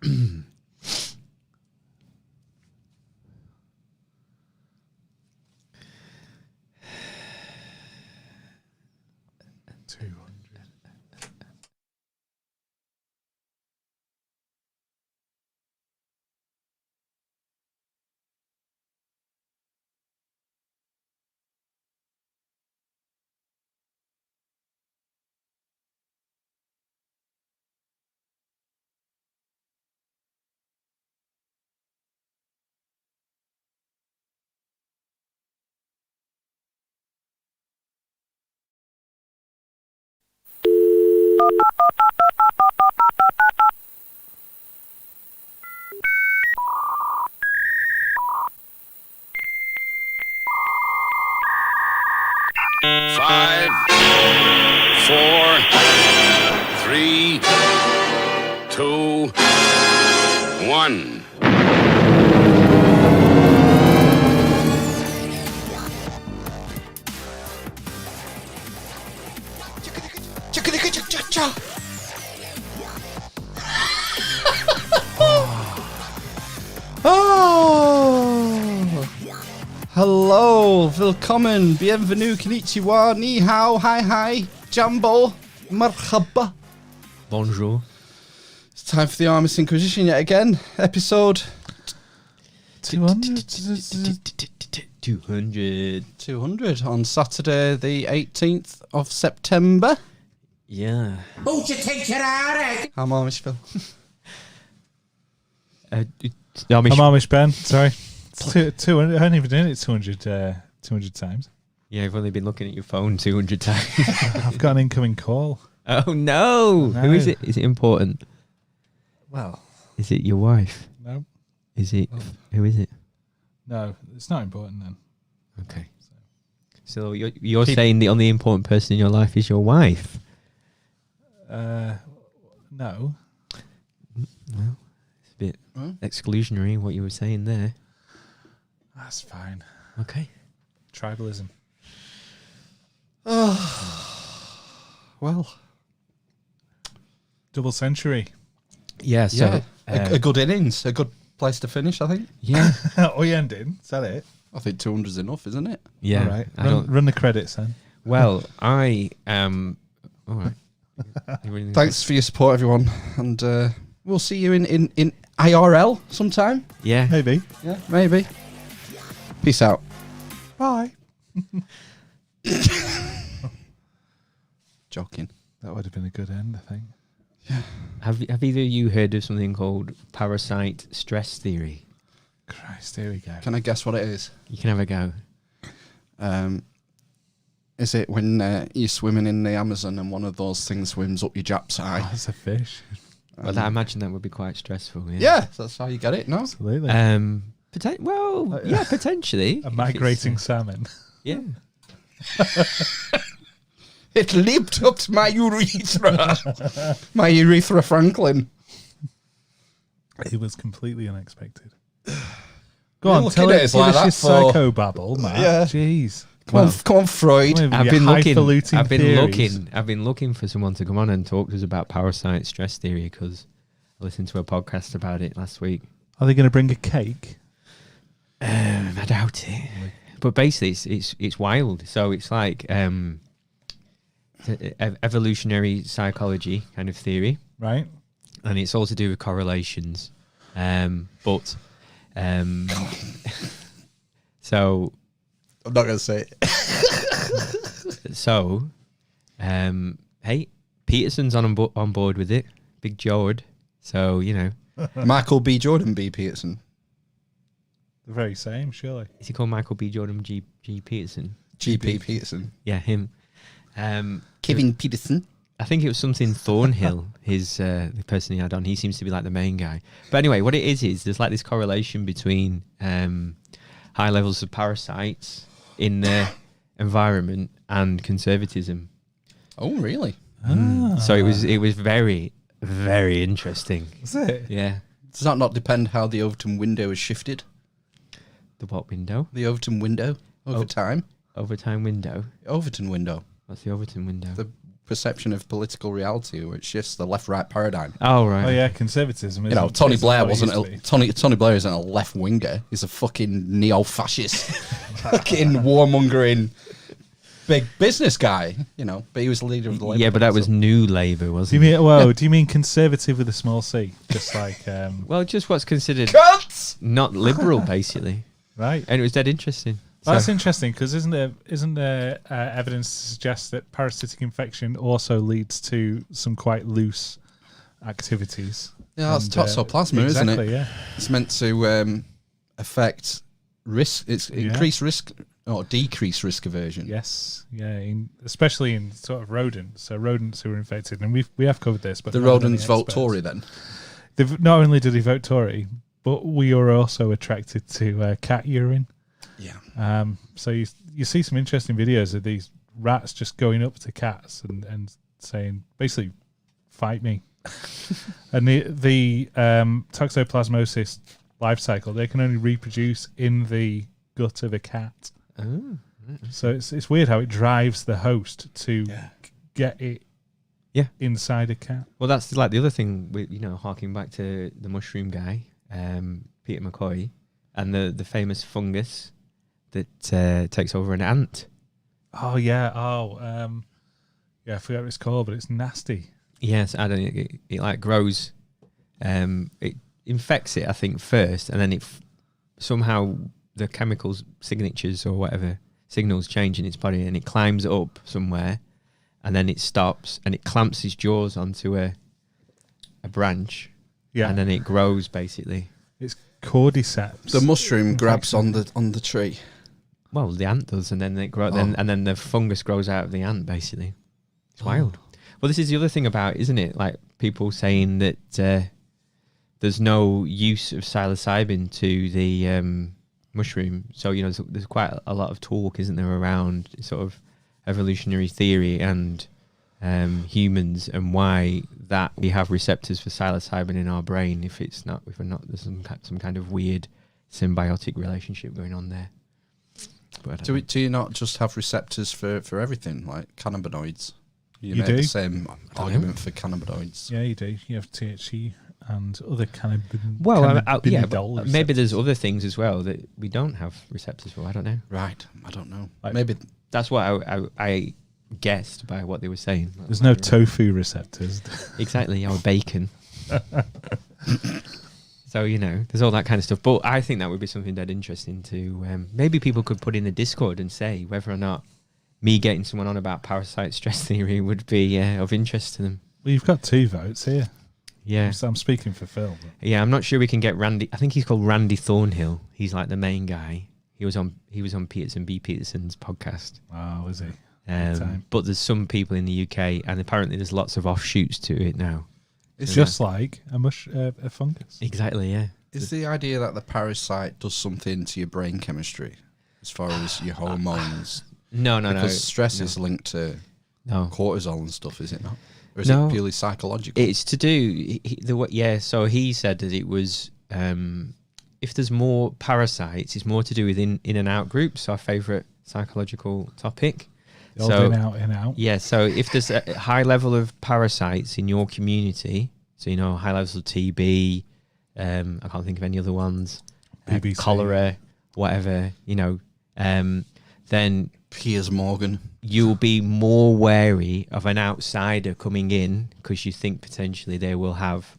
5, 4, 3, 2, 1. Oh! Hello, willkommen, bienvenue, konnichiwa, ni hao, hi, jambo, marhaba. Bonjour. It's time for the Armis Inquisition yet again. Episode 200 on Saturday, the 18th of September. Yeah. I'm Amish Phil. I'm Amish Ben. Sorry. 200. I haven't even done it 200 times. Yeah, I've only been looking at your phone 200 times. I've got an incoming call. Oh no. Who is it? Is it important? Well, is it your wife? No. Is it? Who is it? No, it's not important then. Okay. So you're saying the only important person in your life is your wife? No. Well, it's a bit exclusionary what you were saying there. That's fine. Okay. Tribalism. Well, double century. Yeah. So a good innings, a good place to finish, I think. Yeah. Oh, you ending? Is that it? I think 200's enough, isn't it? Yeah. All right. Run the credits then. Well, I am. All right. Thanks for your support, everyone, and we'll see you in IRL sometime. Yeah. Maybe. Yeah, maybe. Peace out. Bye. Joking. That would have been a good end, I think. Yeah. Have either of you heard of something called parasite stress theory? Christ, here we go. Can I guess what it is? You can have a go. Is it when you're swimming in the Amazon and one of those things swims up your Jap's eye? Oh, it's a fish. Well, I imagine that would be quite stressful. Yeah, that's how you get it, no? Absolutely. Potentially. A migrating salmon. Yeah. It leaped up to my urethra. My urethra Franklin. It was completely unexpected. Go on, tell it us like your that for- psychobabble, Matt. Yeah. Jeez. Come on, Freud. I've been looking for someone to come on and talk to us about parasite stress theory because I listened to a podcast about it last week. Are they going to bring a cake? I doubt it. But basically, it's wild. So it's like evolutionary psychology kind of theory, Right. and it's all to do with correlations. So I'm not going to say it. So, hey, Peterson's on board with it. Big Jord. So, you know. Michael B. Jordan B. Peterson. The very same, surely. Is he called Michael B. Jordan G. Peterson? G.P. Peterson. Yeah, him. Kevin Peterson. I think it was something Thornhill, the person he had on. He seems to be like the main guy. But anyway, what it is there's like this correlation between high levels of parasites in the environment and conservatism. Oh, really? So it was very, very interesting. Is it? Yeah. Does that not depend how the Overton window is shifted? The what window? The Overton window over time? Overtime window. Overton window. What's the Overton window? The perception of political reality, which shifts the left-right paradigm. Oh right. Oh yeah, conservatism. You know, Tony Blair wasn't a Tony Blair isn't a left winger. He's a fucking neo-fascist, fucking warmongering big business guy. You know, but he was the leader of the Labour. Yeah, but that was New Labour, Do wasn't you it? mean do you mean conservative with a small c? Just like Well, just what's considered Cunts! not liberal, basically. right? And it was dead interesting. That's So- interesting because isn't there evidence to suggest that parasitic infection also leads to some quite loose activities? Yeah, that's And, toxoplasma, isn't exactly, it? Yeah. It's meant to affect risk. It's increased risk or decrease risk aversion. Yes. Yeah. Especially in sort of rodents. So rodents who are infected, and we have covered this, but The not many rodents vote experts. Tory then. Not only do they vote Tory, but we are also attracted to cat urine. Yeah. So you see some interesting videos of these rats just going up to cats and saying basically, fight me. And the toxoplasmosis life cycle, they can only reproduce in the gut of a cat. Oh. So it's weird how it drives the host to get it inside a cat. Well, that's like the other thing. Harking back to the mushroom guy, Peter McCoy, and the famous fungus that takes over an ant. Oh yeah. I forgot what it's called, but it's nasty. Yes, I don't. It like grows. It infects it, I think, first, and then it somehow the chemicals signatures or whatever signals change in its body, and it climbs up somewhere, and then it stops and it clamps its jaws onto a branch, and then it grows basically. It's cordyceps. The mushroom grabs on the tree. Well, the ant does, and then it grows, and then the fungus grows out of the ant. Basically, it's wild. Well, this is the other thing about, isn't it? Like people saying that there's no use of psilocybin to the mushroom. So there's quite a lot of talk, isn't there, around sort of evolutionary theory and humans and why that we have receptors for psilocybin in our brain. If we're not, there's some kind of weird symbiotic relationship going on there. Do you not just have receptors for everything, like cannabinoids? You make do? the same argument for cannabinoids. Yeah, you do. You have THC and other cannabinoid. Well, but maybe there's other things as well that we don't have receptors for. I don't know. Right. I don't know. Like- Maybe That's what I guessed by what they were saying. There's no tofu receptors. Exactly, or bacon. So, there's all that kind of stuff. But I think that would be something dead interesting to... maybe people could put in the Discord and say whether or not me getting someone on about parasite stress theory would be of interest to them. Well, you've got 2 votes here. Yeah. I'm speaking for Phil. But. Yeah, I'm not sure we can get Randy... I think he's called Randy Thornhill. He's like the main guy. He was on B. Peterson's podcast. Oh, is he? But there's some people in the UK, and apparently there's lots of offshoots to it now. It's just like a fungus. Exactly, yeah. is the idea that the parasite does something to your brain chemistry as far as your hormones? No. Because stress is linked to No. cortisol and stuff, is it not? Or is No. it purely psychological? It's to do... So he said that it was... if there's more parasites, it's more to do with in and out groups, our favourite psychological topic. All in out. Yeah, so if there's a high level of parasites in your community, so high levels of TB, I can't think of any other ones, BBC. cholera, whatever, then Piers Morgan. you'll be more wary of an outsider coming in because you think potentially they will have...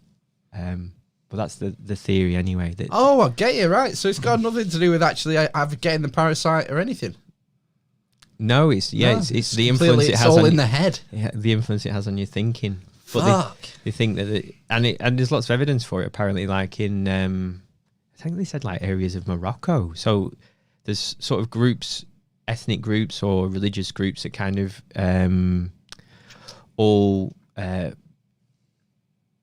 Well, that's the theory anyway. That Oh, I get you, right. So it's got nothing to do with actually getting the parasite or anything. No, it's the influence Clearly it it's has all on in the head. the influence it has on your thinking. But Fuck. they think that and there's lots of evidence for it. Apparently, like in I think they said like areas of Morocco. So there's sort of groups, ethnic groups or religious groups that kind of all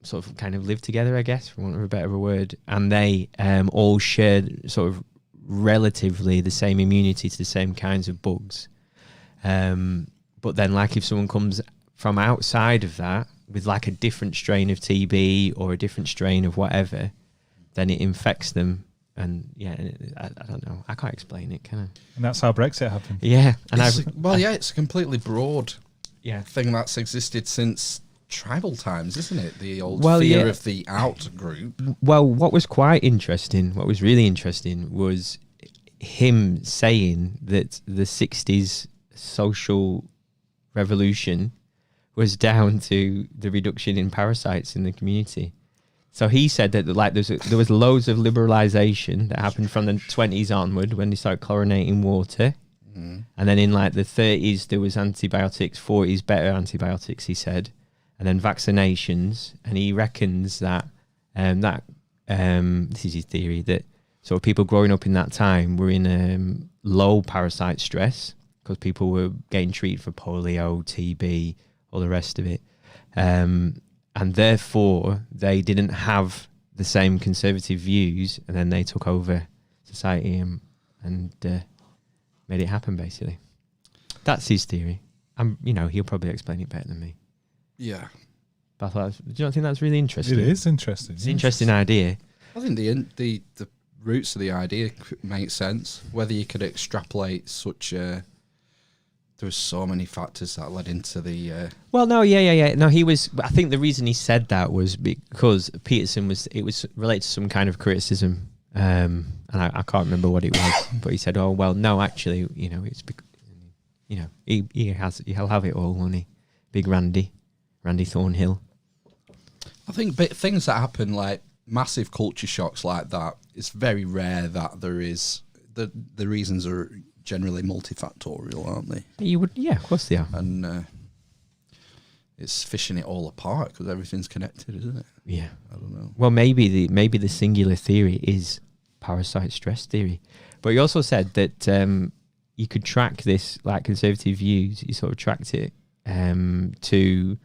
sort of kind of live together, I guess, for want of a better word, and they all share sort of relatively the same immunity to the same kinds of bugs. But then, like, if someone comes from outside of that with like a different strain of TB or a different strain of whatever, then it infects them. And yeah, I don't know. I can't explain it, can I? And that's how Brexit happened. Yeah, and It's a completely broad thing that's existed since tribal times, isn't it? The old Well, fear yeah. of the out group. Well, what was really interesting was him saying that the 60s social revolution was down to the reduction in parasites in the community. So he said that like there was loads of liberalization that happened from the 20s onward when they started chlorinating water. And then in like the 30s there was antibiotics, 40s better antibiotics, he said, and then vaccinations. And he reckons that this is his theory, that sort of people growing up in that time were in low parasite stress because people were getting treated for polio, TB, all the rest of it. And therefore, they didn't have the same conservative views, and then they took over society and made it happen, basically. That's his theory. He'll probably explain it better than me. Yeah. But I thought, do you not think that's really interesting? It is interesting. It's an interesting idea. I think the roots of the idea make sense. Whether you could extrapolate such there was so many factors that led into the. Well, no, yeah. No, he was. I think the reason he said that was because Peterson was. It was related to some kind of criticism, and I can't remember what it was. But he said, "Oh, well, no, actually, it's he'll have it all, won't he? Big Randy Thornhill." I think things that happen like massive culture shocks like that. It's very rare that there is the reasons are generally multifactorial, aren't they? You would, yeah, of course they are. And it's fishing it all apart because everything's connected, isn't it? Yeah, I don't know. Well, maybe the singular theory is parasite stress theory, but he also said that you could track this, like conservative views. You sort of tracked it to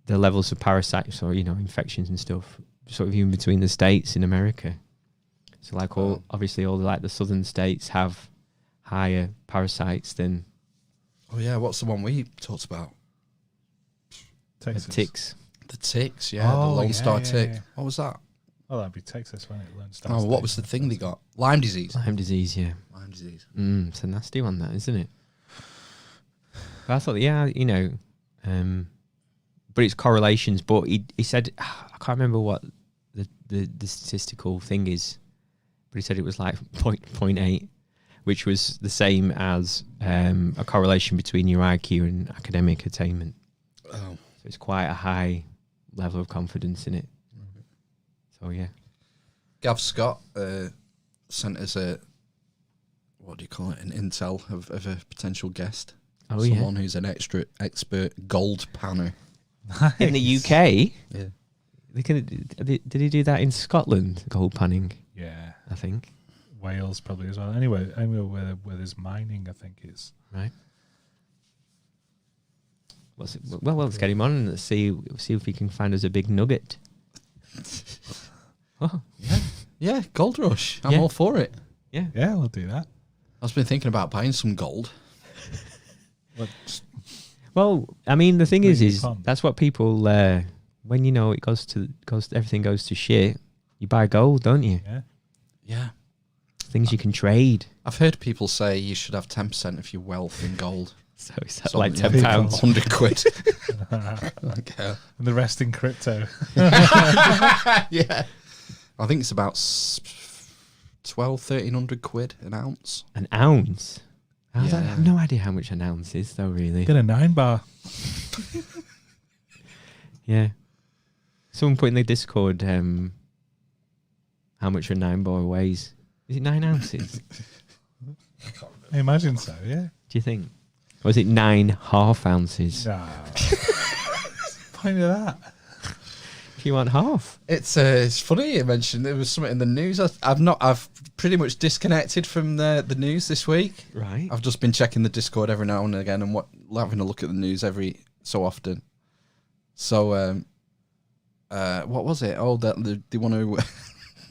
the levels of parasites or infections and stuff, sort of even between the states in America. So, like obviously all the southern states have higher parasites than. Oh yeah, what's the one we talked about? Texas. Ticks. The ticks, yeah, the Lone Star tick. Yeah. What was that? Oh, that'd be Texas when it Lone Star. Oh, what was the thing they got? Lyme disease. Lyme disease, yeah. Lyme disease. It's a nasty one, that, isn't it? But I thought, but it's correlations. But he said, I can't remember what the statistical thing is, but he said it was like 0.8, which was the same as a correlation between your IQ and academic attainment. Oh. So it's quite a high level of confidence in it. So, yeah. Gav Scott sent us an intel of a potential guest. Oh, Someone who's an expert gold panner. In the UK? Yeah. Did he do that in Scotland, gold panning? Yeah. I think. Wales probably as well. Anyway, where there's mining, I think is. Right. What's it? Well, let's get him on and see if he can find us a big nugget. Oh, Yeah, gold rush. I'm Yeah. all for it. yeah. Yeah, we'll do that. I've been thinking about buying some gold. Well, I mean, the thing Bring is it on. that's what people when everything goes to shit, you buy gold, don't you? Yeah. Yeah. Things you can trade. I've heard people say you should have 10% of your wealth in gold. So is that So, like yeah, £10? 100 quid. Okay. And the rest in crypto. Yeah. I think it's about 1,300 quid an ounce. An ounce? I Yeah. have no idea how much an ounce is, though, really. Get a 9-bar. Yeah. Someone put in the Discord how much a 9-bar weighs. Is it 9 ounces? I imagine so, yeah. Do you think? Or is it 9 half ounces? Nah. Point of that. If you want half. It's funny you mentioned there was something in the news. I've pretty much disconnected from the news this week. Right. I've just been checking the Discord every now and again and having a look at the news every so often. So, what was it? Oh, that they want to.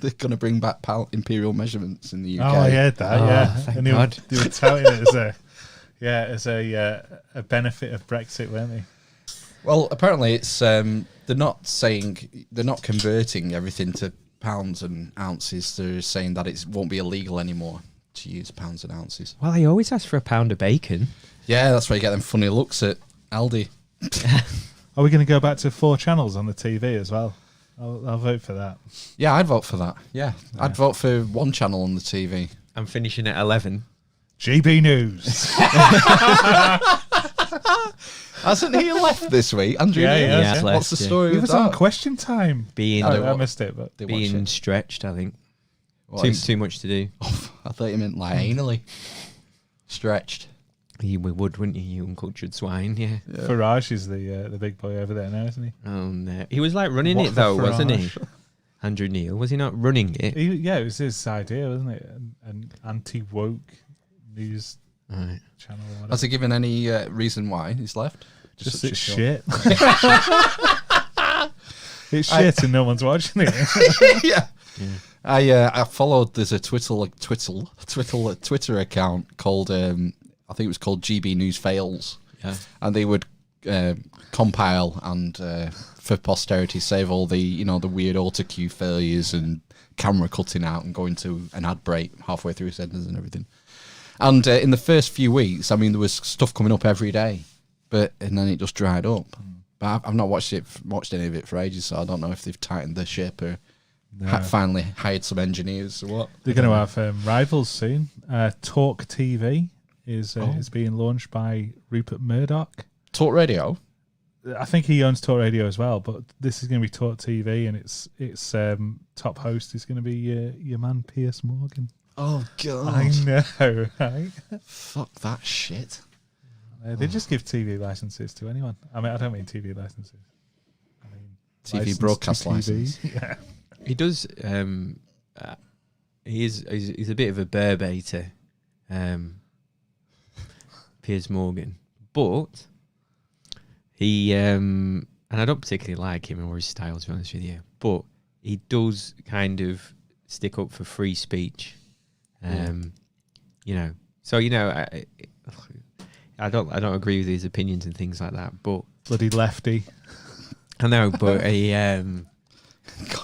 They're going to bring back imperial measurements in the UK. Oh, I heard that, Oh, yeah. thank And God. they were touting it as a benefit of Brexit, weren't they? Well, apparently it's they're not converting everything to pounds and ounces. They're saying that it won't be illegal anymore to use pounds and ounces. Well, I always ask for a pound of bacon. Yeah, that's where you get them funny looks at Aldi. Are we going to go back to 4 channels on the TV as well? I'll vote for that. Yeah, I'd vote for that. Yeah. I'd vote for 1 channel on the TV. I'm finishing at 11. GB News. Hasn't he left this week, Andrew? Yeah, Neil? yeah. left, What's the yeah. story He of was that? on Question Time. I missed it, but They watch Being it. stretched, I think. What is- Too much to do. I thought you meant like anally. Stretched. You would, wouldn't you, you uncultured swine? Yeah. Farage is the big boy over there now, isn't he? Oh no, he was like running What it though, the wasn't he? Farage? Andrew Neil, was he not running it? Yeah, it was his idea, wasn't it? An anti-woke news Right. channel. Or whatever. Has he given any reason why he's left? Just such a it's short- shit. It's shit and no one's watching it. Yeah. I followed. There's a Twitter account called I think it was called GB News Fails, Yeah. and they would compile and for posterity save all the the weird autocue failures and camera cutting out and going to an ad break halfway through a sentence and everything. And in the first few weeks, I mean, there was stuff coming up every day, and then it just dried up. But I've not watched any of it for ages, so I don't know if they've tightened the ship or finally hired some engineers or what. They're going to have rivals soon. Talk TV is being launched by Rupert Murdoch. Talk Radio. I think he owns Talk Radio as well, but this is going to be Talk TV, and its top host is going to be your man Piers Morgan. Oh god! I know, right? Fuck that shit. They just give TV licenses to anyone. I mean, I don't mean TV licenses. I mean TV license broadcast to TV. license. Yeah. He does. He's a bit of a bear baiter, Piers Morgan, but he and I don't particularly like him or his style, to be honest with you. But he does kind of stick up for free speech, So I don't agree with his opinions and things like that, but Bloody lefty. I know, but he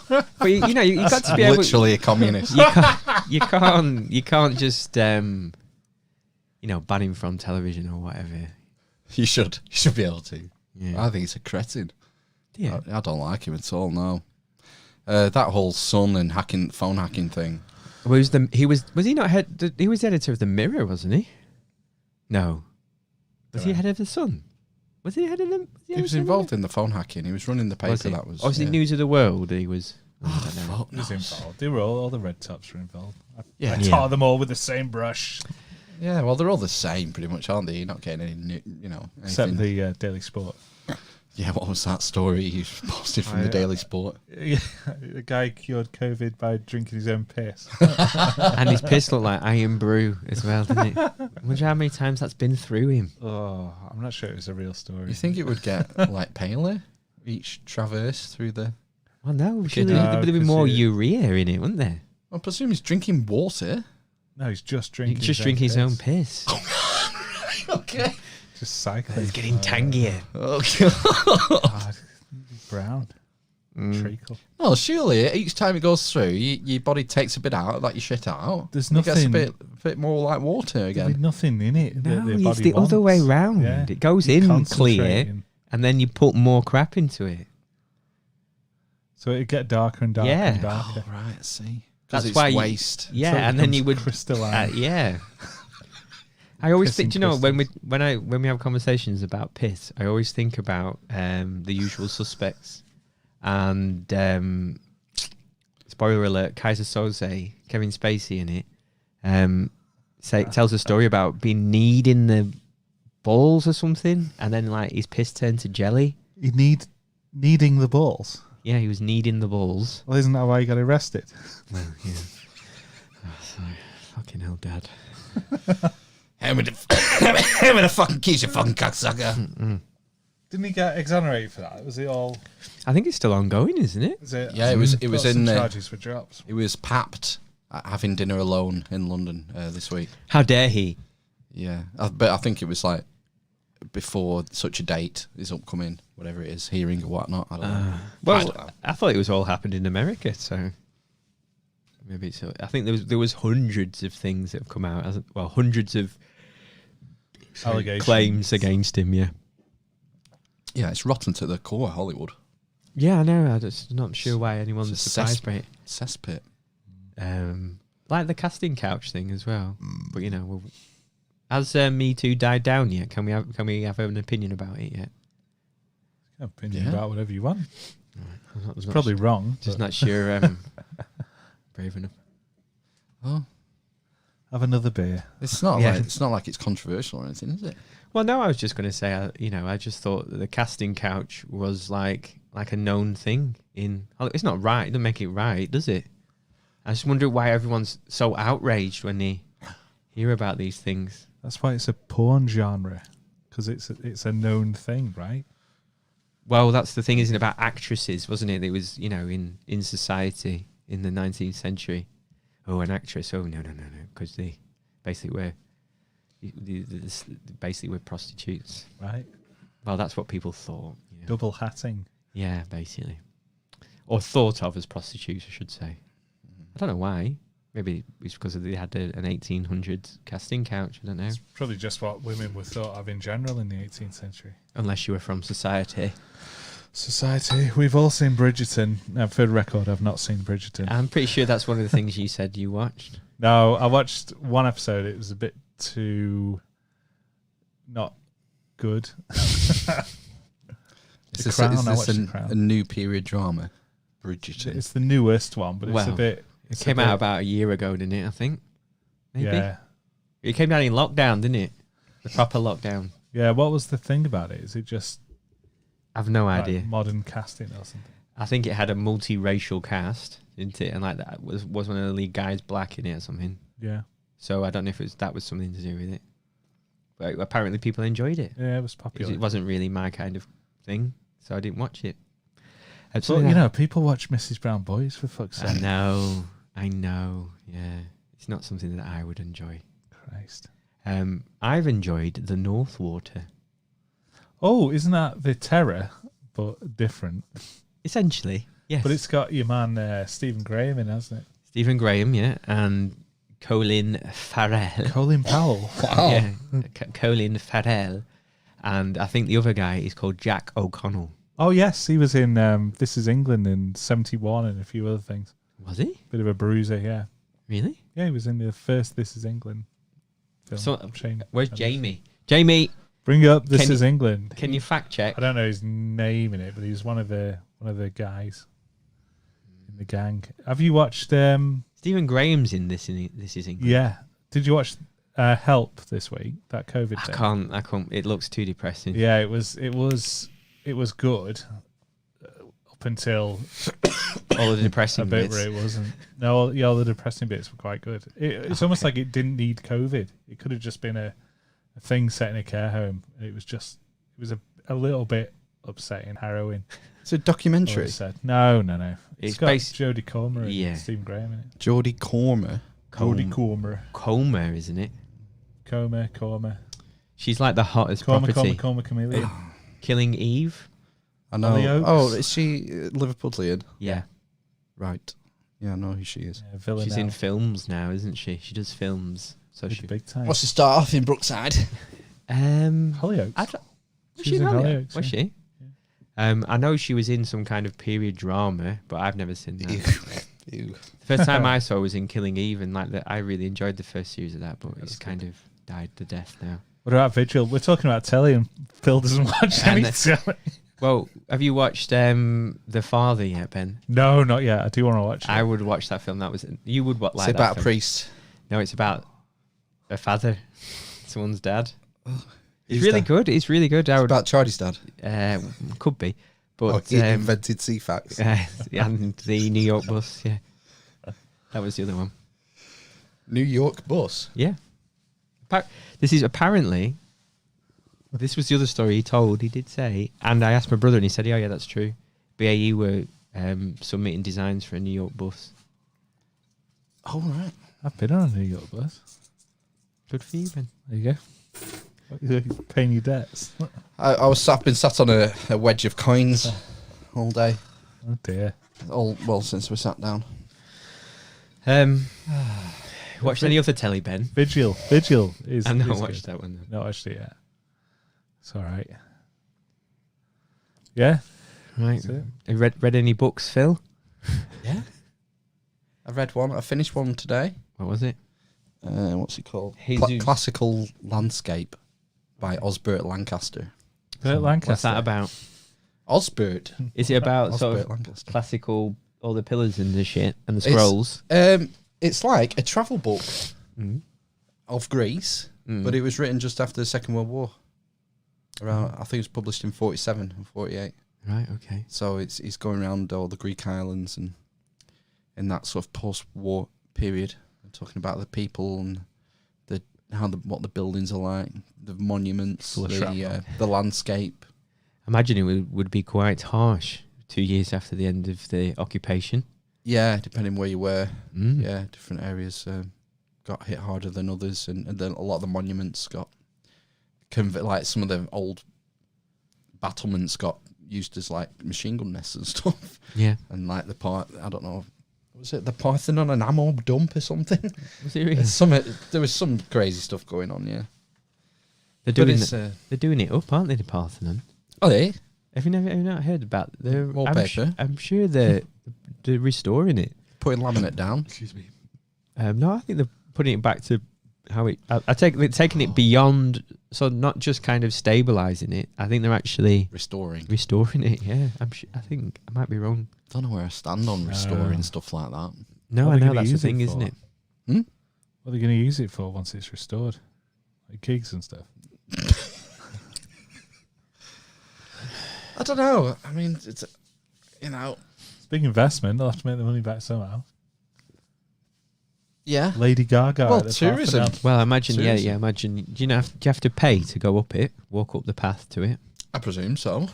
but you got to be able. Literally a communist. You can't just ban him from television or whatever. You should be able to. Yeah. I think he's a cretin. Yeah. I don't like him at all. No. That whole Sun and phone hacking thing. Was he not head? He was editor of the Mirror, wasn't he? No. Was he head of the Sun? Was he head of them? He was involved in the phone hacking. He was running the paper. That was. Or was it News of the World? He was. I don't know. Fuck He was knows. involved. They were all the red tops were involved. I Yeah. tar them all with the same brush. Yeah, well, they're all the same, pretty much, aren't they? You're not getting any new, Except anything. the Daily Sport. Yeah, what was that story you posted from the Daily Sport? Yeah, the guy cured COVID by drinking his own piss. And his piss looked like iron brew as well, didn't it? I wonder how many times that's been through him. Oh, I'm not sure it was a real story. You think it would get like paler each traverse through the? Well, no, Shit, surely no, there'd be 'cause more you- urea in it, wouldn't there? I presume he's drinking water. No, he's just He drinking. could just drink his own piss. Okay. Just cycling. It's getting tangier. Okay. God, brown. Treacle. Well, surely each time it goes through, your body takes a bit out, like you shit out. There's It gets a nothing- bit more like water There's again. nothing in it. No, the it's body the other way wants. round. Yeah. It goes You're in clear, concentrating. and then you put more crap into it. So it'd get darker and darker Yeah. and darker. Oh, right, I see. That's It's why you- waste. Yeah, So it and then you becomes would crystalline. yeah. I always Piss think, and you know, when we have conversations about piss, I always think about The Usual Suspects, and spoiler alert: Kaiser Soze, Kevin Spacey in it, tells a story about being kneed in the balls or something, and then like his piss turned to jelly. You needing the balls. Yeah, he was kneading the balls. Well, isn't that why you got arrested? Well, yeah. Oh, sorry. Fucking hell, Dad. Hand me the fucking keys, you fucking cocksucker. Didn't he get exonerated for that? Was it all? I think it's still ongoing, isn't it? Is it? Yeah, it was Got in some there. charges for drops. He was papped at having dinner alone in London this week. How dare he? Yeah, but I think it was like before such a date is upcoming, whatever it is, hearing or whatnot. I don't know. I don't know. I thought it was all happened in America, so maybe it's. I think there was hundreds of things that have come out. Hundreds of Allegations. claims against him. Yeah, Yeah, it's rotten to the core, Hollywood. Yeah, I know. I'm just not sure why anyone's It's a surprised by it. Cesspit. Like the casting couch thing as well. But has Me Too died down yet? Can we have an opinion about it yet? Opinion about whatever you want. Right. It's probably wrong. Just not sure. Brave enough. Oh, have another beer. it's not like it's controversial or anything, is it? Well, no, I was just going to say, I just thought that the casting couch was like a known thing in. It's not right. It doesn't make it right, does it? I just wonder why everyone's so outraged when they hear about these things. That's why it's a porn genre, because it's a known thing, right? Well, that's the thing, isn't it, about actresses, wasn't it? It was, in society in the 19th century. Oh, an actress. Oh, no, because they basically were. Basically, we're prostitutes. Right. Well, that's what people thought. Double hatting. Yeah, basically. Or thought of as prostitutes, I should say. I don't know why. Maybe it's because they had an 1800s casting couch. I don't know. It's probably just what women were thought of in general in the 18th century. Unless you were from society. Society. We've all seen Bridgerton. For the record, I've not seen Bridgerton. I'm pretty sure that's one of the things you said you watched. No, I watched one episode. It was a bit too not good. Is this a new period drama? Bridgerton. It's the newest one, but it's a bit. It came out about a year ago, didn't it? I think. Maybe. Yeah. It came down in lockdown, didn't it? The proper lockdown. Yeah. What was the thing about it? Is it just? I've no idea. Modern casting or something. I think it had a multiracial cast, didn't it? And like that was one of the lead guys black in it or something. Yeah. So I don't know if that was something to do with it. But apparently people enjoyed it. Yeah, it was popular. It wasn't really my kind of thing, so I didn't watch it. But, people watch Mrs. Brown Boys, for fuck's sake. I know. Yeah. It's not something that I would enjoy. Christ. I've enjoyed The North Water. Oh, isn't that The Terror, but different? Essentially, yes. But it's got your man Stephen Graham in, hasn't it? Stephen Graham, yeah, and Colin Farrell. Colin Powell. Wow. Yeah, Colin Farrell. And I think the other guy is called Jack O'Connell. Oh, yes, he was in This Is England in 71 and a few other things. Was he? Bit of a bruiser, yeah. Really? Yeah, he was in the first This Is England film. Where's Jamie? Jamie, bring up This Is England. Can you fact check? I don't know his name in it, but he's one of the guys in the gang. Have you watched? Stephen Graham's in This Is England. Yeah. Did you watch Help this week? That COVID thing. I can't. It looks too depressing. Yeah, it was good up until all the depressing a bit bits. where it wasn't. No, yeah, all the depressing bits were quite good. It's almost like it didn't need COVID. It could have just been a thing set in a care home. It was a little bit upsetting, harrowing. It's a documentary. No. It's got Jodie Comer and Stephen Graham in it. Jodie Comer. Jodie Comer. Comer, isn't it? Comer. She's like the hottest property. Comer Chameleon. Killing Eve. I know. Oh, is she Liverpudlian? Yeah. Right. Yeah, I know who she is. Yeah, she's in films now, isn't she? She does films. So she's big time. What's the start off in Brookside? Hollyoaks. Was she in Hollyoaks? Was she? Yeah. I know she was in some kind of period drama, but I've never seen that. Ew. The first time I saw was in Killing Eve, and I really enjoyed the first series of that, but it's kind of died to death now. What about Vigil? We're talking about telly, and Phil doesn't watch any telly. Well, have you watched The Father yet, Ben? No, not yet. I do want to watch it. I would watch that film. You would like that. It's about film. a priest. No, it's about a father, someone's dad. It's really good. It's really good. It's about Charlie's dad. Could be, but he invented CFAX. And the New York bus. Yeah, that was the other one. New York bus. Yeah. This is apparently. This was the other story he told. He did say, and I asked my brother, and he said, "Yeah, that's true." BAE were submitting designs for a New York bus. Oh right, I've been on a New York bus. Good for you, Ben. There you go. Paying your debts. I've been sat on a wedge of coins all day. Oh dear. Since we sat down. Watched any other telly, Ben? Vigil is. I not watched that one. Not watched it yet. It's all right. Yeah. Right. That's it. Have you read any books, Phil? Yeah. I read one. I finished one today. What was it? What's it called? Jesus. Classical Landscape by Osbert Lancaster. Burt Lancaster. What's that about? Osbert. Is it about sort Osbert of Lancaster. classical, all the pillars and the shit and the scrolls? It's like a travel book of Greece, Mm. but it was written just after the Second World War. Around, I think it was published in 47 and 48. Right. Okay. So it's going around all the Greek islands and in that sort of post-war period, and talking about the people and what the buildings are like, the monuments, Full of shrapnel. the landscape. Imagine it would be quite harsh 2 years after the end of the occupation. Yeah, depending where you were. Mm. Yeah, different areas got hit harder than others, and then a lot of the monuments got like some of the old battlements got used as like machine gun nests and stuff. Yeah. And like I don't know, was it the Parthenon and ammo dump or something? Was it really? There was some crazy stuff going on. Yeah, They're doing it up, aren't they? The Parthenon. Oh, they? Have you not heard about the Wallpaper? I'm sure they're restoring it. Putting laminate down. Excuse me. No, I think they're putting it back to how it. I take they're taking it beyond, so not just kind of stabilizing it. I think they're actually Restoring. it. Yeah, I think I might be wrong. Don't know where I stand on restoring stuff like that. No, What I are they know gonna that's the use it thing, isn't for? it? What are they going to use it for once it's restored? Like gigs and stuff. I don't know. I mean, it's It's a big investment. They'll have to make the money back somehow. yeah. Lady Gaga. Well, at the tourism. Parthenon. Well, imagine, Seriously? imagine. Do you have to pay to go up it, walk up the path to it? I presume so.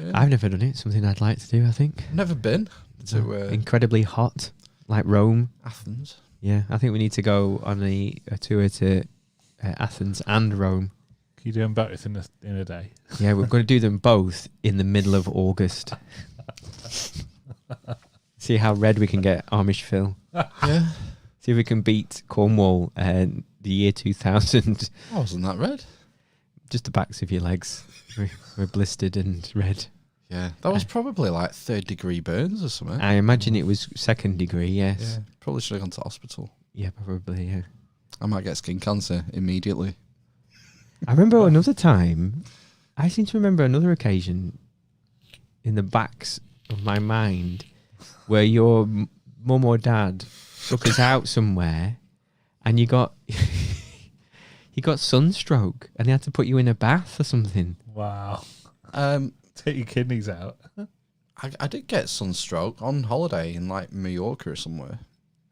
Yeah. I've never done it. Something I'd like to do. I think. Never been to Incredibly hot, like Rome. Athens. Yeah, I think we need to go on a tour to Athens and Rome. Can you do them both in a day? Yeah, we're going to do them both in the middle of August. See how red we can get Amish Phil. Yeah. See if we can beat Cornwall the year 2000. Oh, wasn't that red? Just the backs of your legs were blistered and red. Yeah. That was probably like 3rd-degree burns or something. I imagine it was 2nd degree, yes. Yeah. Probably should have gone to hospital. Yeah, probably, yeah. I might get skin cancer immediately. I remember another time, I seem to remember another occasion in the backs of my mind where your mum or dad took us out somewhere and you got sunstroke and they had to put you in a bath or something. Wow. Um, Take your kidneys out. I did get sunstroke on holiday in like Mallorca or somewhere,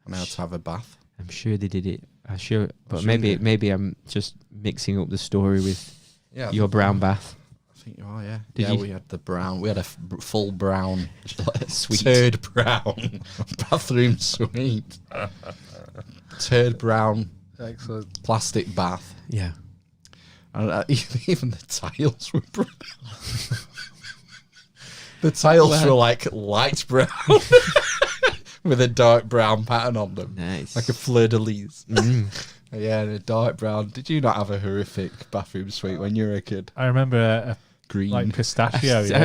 and I had to have a bath. I'm sure they did it. But sure they maybe I'm just mixing up the story with Yeah, your brown bath. I think you are. Yeah. Did yeah, you? we had the brown. We had a full brown, Suite. turd brown bathroom suite. Turd brown Excellent. plastic bath. Yeah. And even the tiles were brown. The tiles were like light brown with a dark brown pattern on them. Nice. Like a fleur de lis. Mm. Yeah, and a dark brown. Did you not have a horrific bathroom suite when you were a kid? I remember a Green. like pistachio. Yeah.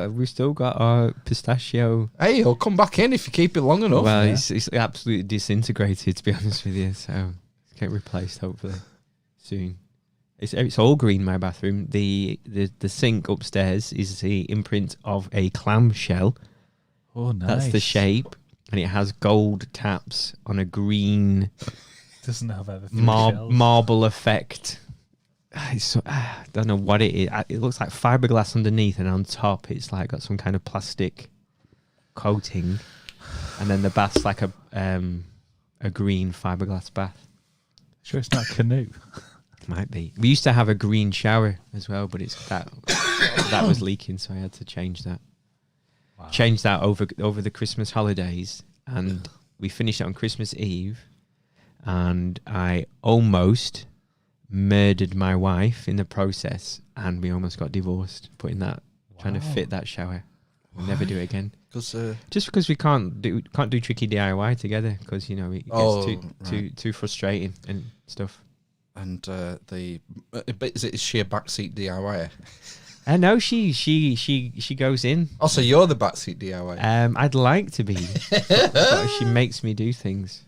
We've still got our pistachio. Hey, he'll come back in if you keep it long enough. Well, it's absolutely disintegrated, to be honest with you. So it's get replaced hopefully soon. It's all green. My bathroom. The sink upstairs is the imprint of a clamshell. Oh, nice. That's the shape, and it has gold taps on a green Doesn't have everything. shells. marble effect. I don't know what it is. It looks like fiberglass underneath, and on top it's like got some kind of plastic coating, and then the bath's like a green fiberglass bath. Sure, it's not canoe. Might be. We used to have a green shower as well, but that was leaking, so I had to change that. Wow. Change that over the Christmas holidays, and we finished it on Christmas Eve, and I almost murdered my wife in the process, and we almost got divorced trying to fit that shower. We'll never do it again. Just because we can't do tricky DIY together, because it gets too frustrating and stuff. And is she a backseat DIYer? I know she goes in. Also, you're the backseat DIY. I'd like to be, but she makes me do things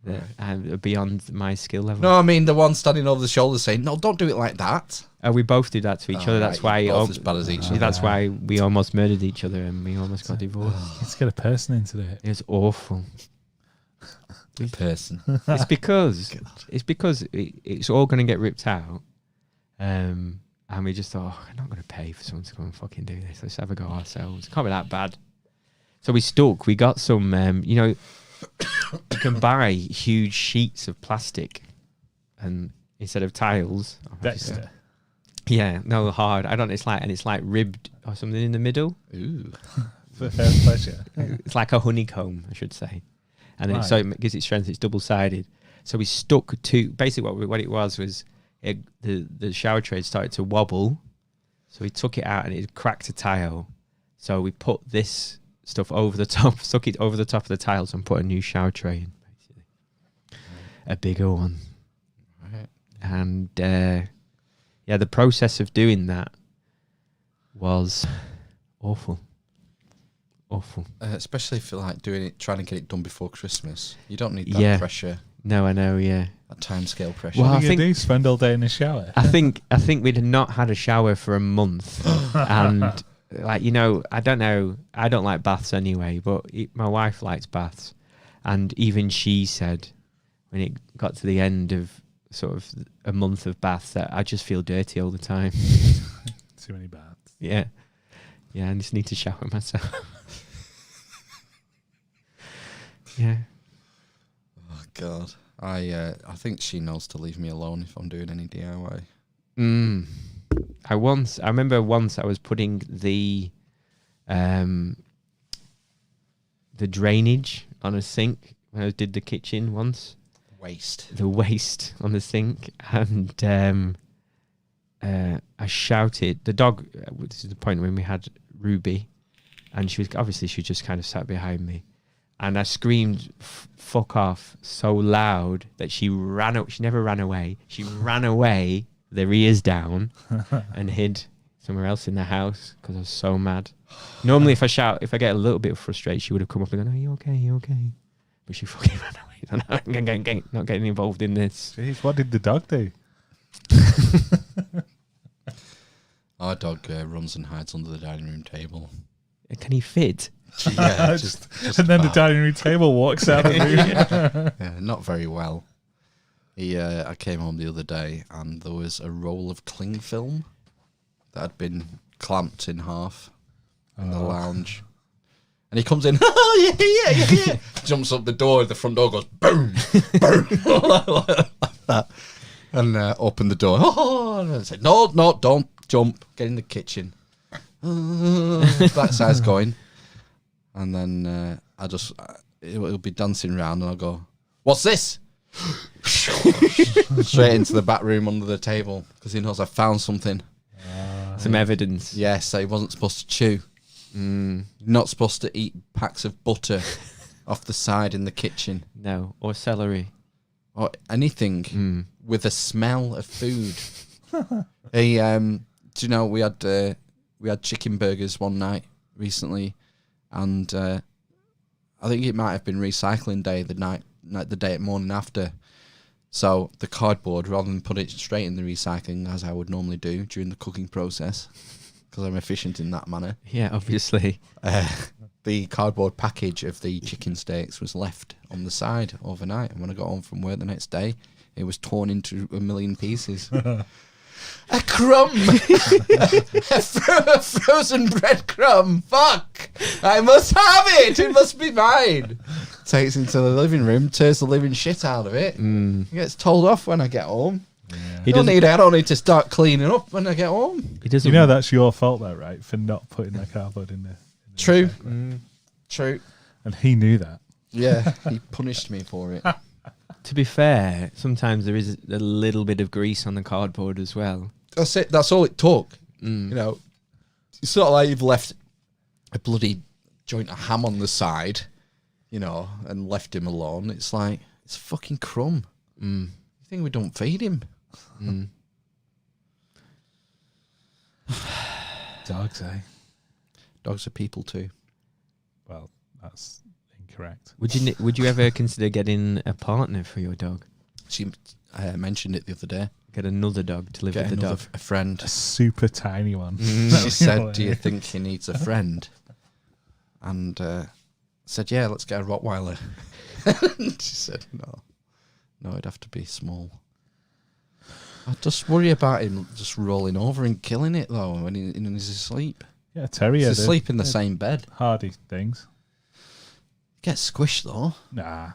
that are beyond my skill level. No, I mean the one standing over the shoulder saying, "No, don't do it like that." We both do that to each other. That's why both as bad as each other. That's why we almost murdered each other and we almost got divorced. Let's get a person into it. It was awful. Person. It's because it's all going to get ripped out. And we just thought, I'm not going to pay for someone to come and fucking do this. Let's have a go ourselves. It can't be that bad. So we stuck. We got some, you can buy huge sheets of plastic and instead of tiles. Dexter. Yeah, no, hard. It's like ribbed or something in the middle. Ooh. For her pleasure. It's like a honeycomb, I should say. And so it gives it strength. It's double-sided. So we stuck to, basically what it was the shower tray started to wobble. So we took it out and it cracked a tile. So we put this stuff over the top, stuck it over the top of the tiles and put a new shower tray in, basically. A bigger one. Right. And the process of doing that was awful. Awful. Especially if you're like trying to get it done before Christmas. You don't need that pressure. No, I know, yeah. That timescale pressure. What do you do? Spend all day in the shower? I think we'd not had a shower for a month. And I don't know, I don't like baths anyway, but my wife likes baths. And even she said when it got to the end of sort of a month of baths that I just feel dirty all the time. Too many baths. Yeah. Yeah, I just need to shower myself. Yeah. Oh God, I think she knows to leave me alone if I'm doing any DIY. I remember once I was putting the drainage on a sink when I did the kitchen once. The waste on the sink, and I shouted. The dog. This is the point when we had Ruby, and she just kind of sat behind me. And I screamed, "Fuck off!" so loud that she ran up. She never ran away. She ran away, their ears down, and hid somewhere else in the house because I was so mad. Normally, if I get a little bit frustrated, she would have come up and gone, "Are you okay? Are you okay?" But she fucking ran away. Not getting involved in this. Jeez, what did the dog do? Our dog runs and hides under the dining room table. Can he fit? Yeah, and then the dining room table walks out of the room. Yeah, not very well. I came home the other day and there was a roll of cling film that had been clamped in half in the lounge. And he comes in, oh, yeah. Jumps up the door, the front door goes, boom, boom, like that. And opened the door. Oh, and I said, no, don't jump. Get in the kitchen. That side's going. And then it'll be dancing around and I'll go, what's this? Straight into the back room under the table because he knows I found something. Some evidence. Yes, that he wasn't supposed to chew. Not supposed to eat packs of butter off the side in the kitchen. No, or celery. Or anything with a smell of food. Do you know, we had chicken burgers one night recently, and I think it might have been recycling day the day morning after. So the cardboard, rather than put it straight in the recycling as I would normally do during the cooking process, because I'm efficient in that manner. Yeah, obviously. The cardboard package of the chicken steaks was left on the side overnight, and when I got home from work the next day, it was torn into a million pieces. A crumb! a frozen bread crumb! Fuck! I must have it! It must be mine! Takes into the living room, tears the living shit out of it. It gets told off when I get home. Yeah. I don't need to start cleaning up when I get home. You know that's your fault though, right? For not putting that cardboard in there. True. True. And he knew that. Yeah, he punished me for it. To be fair, sometimes there is a little bit of grease on the cardboard as well. That's it. That's all it took. You know, it's sort of like you've left a bloody joint of ham on the side, you know, and left him alone. It's like, it's fucking crumb. You think we don't feed him? Dogs, eh? Dogs are people too. Well, that's incorrect. Would you ever consider getting a partner for your dog? She mentioned it the other day. Get another dog to live with the dog. A friend. A super tiny one. She said, "Do you think he needs a friend?" And said, "Yeah, let's get a Rottweiler." She said, "No, it'd have to be small." I just worry about him just rolling over and killing it though when he's asleep. Yeah, terrier. He's asleep in the same bed. Hardy things. Gets squished though. Nah.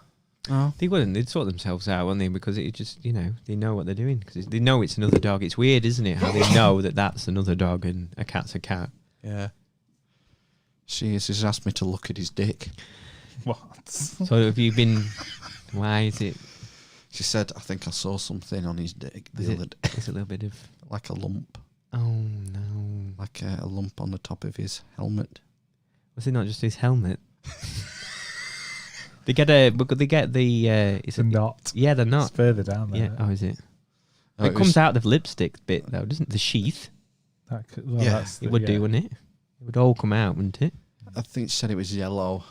Oh. They wouldn't. They'd sort themselves out, wouldn't they? Because it just, they know what they're doing. Because they know it's another dog. It's weird, isn't it? How they know that that's another dog and a cat's a cat. Yeah. She's asked me to look at his dick. What? So have you been... Why is it... She said, "I think I saw something on his dick the other day." It's a little bit of... Like a lump. Oh, no. Like a lump on the top of his helmet. Was it not just his helmet? They get the... It's a knot. Yeah, the knot. It's further down there. Yeah. Oh, is it? Oh, it comes out of the lipstick bit, though, doesn't the sheath? Yeah. It would do, wouldn't it? It would all come out, wouldn't it? I think she said it was yellow,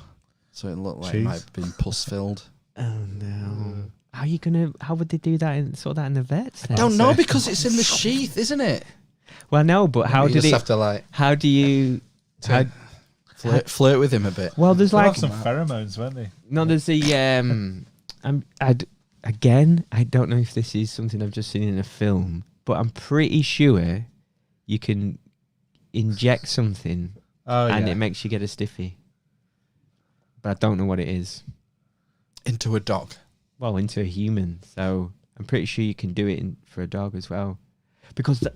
so it looked like it Cheese? might have been pus filled. Oh, no. How would they do that in the vets then? Don't know because it's in the sheath, isn't it? Well, no, but how You did just it... have to like How do you... How, flirt with him a bit. well, there's They'll like... have some pheromones, won't they? No, there's the... Again, I don't know if this is something I've just seen in a film, but I'm pretty sure you can inject something and it makes you get a stiffy. But I don't know what it is. Into a dog. Well, into a human. So I'm pretty sure you can do it for a dog as well. Because it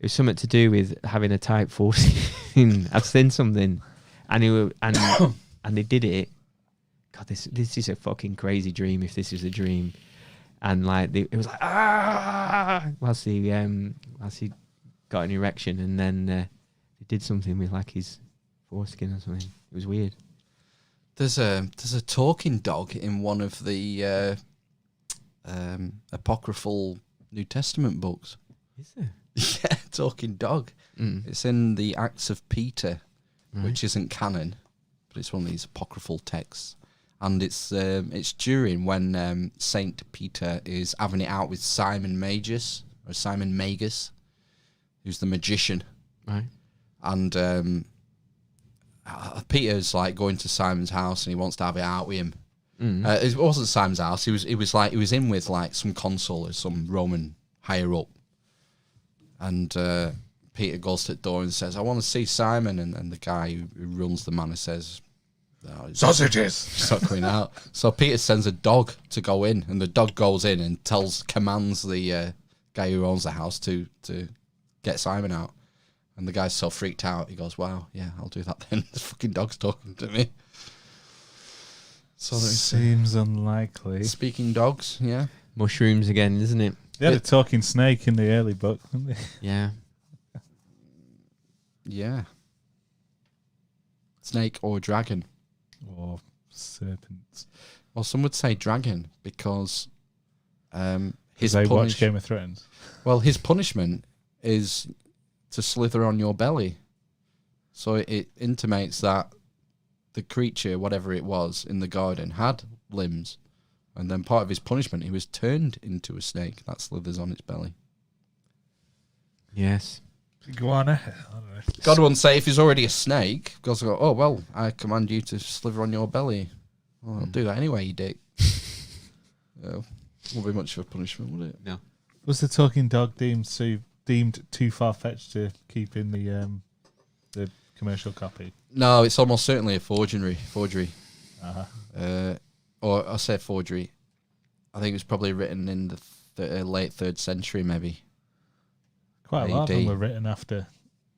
was something to do with having a type 14. I've seen something, and they did it. God, this is a fucking crazy dream. If this is a dream, and like it was like whilst he got an erection, and then they did something with like his foreskin or something. It was weird. There's a talking dog in one of the apocryphal New Testament books. Is there? Yeah, talking dog. It's in the Acts of Peter, which isn't canon, but it's one of these apocryphal texts. And it's during when Saint Peter is having it out with Simon Magus, who's the magician. Right. And Peter's like going to Simon's house and he wants to have it out with him. It wasn't Simon's house. He was in with like some consul or some Roman higher up. And Peter goes to the door and says, "I want to see Simon." And the guy who runs the manor says, Sausages! "It's not coming out." So Peter sends a dog to go in, and the dog goes in and commands the guy who owns the house to get Simon out. And the guy's so freaked out, he goes, "Wow, yeah, I'll do that then." The fucking dog's talking to me. So seems unlikely. Speaking dogs, yeah. Mushrooms again, isn't it? They had a talking snake in the early book, didn't they? Yeah. Yeah. Snake or dragon. Or serpents. Well, some would say dragon because his They watch Game of Thrones. Well, his punishment is to slither on your belly. So it intimates that the creature, whatever it was in the garden, had limbs. And then part of his punishment, he was turned into a snake that slithers on its belly. Yes. Iguana. I don't know. God wouldn't say if he's already a snake, God's go, "Oh, well, I command you to slither on your belly." Well, I'll do that anyway, you dick. Won't be much of a punishment, would it? No. Was the talking dog deemed too far-fetched to keep in the commercial copy? No, it's almost certainly a forgery. Uh-huh. Or I say forgery. I think it was probably written in the late 3rd century, maybe. Quite a lot of AD. them were written after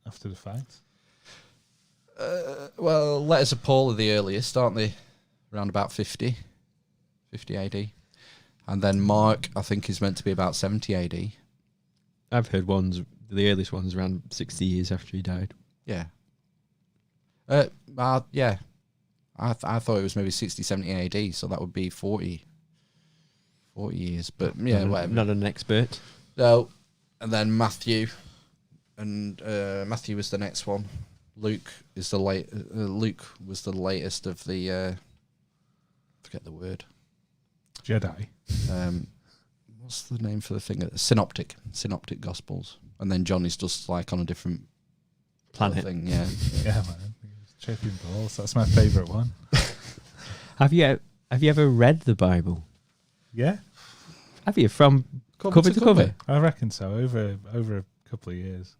the fact. Well, Letters of Paul are the earliest, aren't they? Around about 50 AD. And then Mark, I think, is meant to be about 70 AD. I've heard the earliest ones around 60 years after he died. Yeah. Yeah. I thought it was maybe 60, 70 AD, so that would be 40 years. But yeah, whatever. Not an expert. No. And then Matthew and Matthew was the next one. Luke is the Luke was the latest of the. Forget the word. Jedi. What's the name for the thing? Synoptic Gospels, and then John is just like on a different Planet. thing. Yeah. Yeah, man. Chipping balls. That's my favourite one. Have you ever read the Bible? Yeah, Have you from cover to cover? I reckon so. Over a couple of years.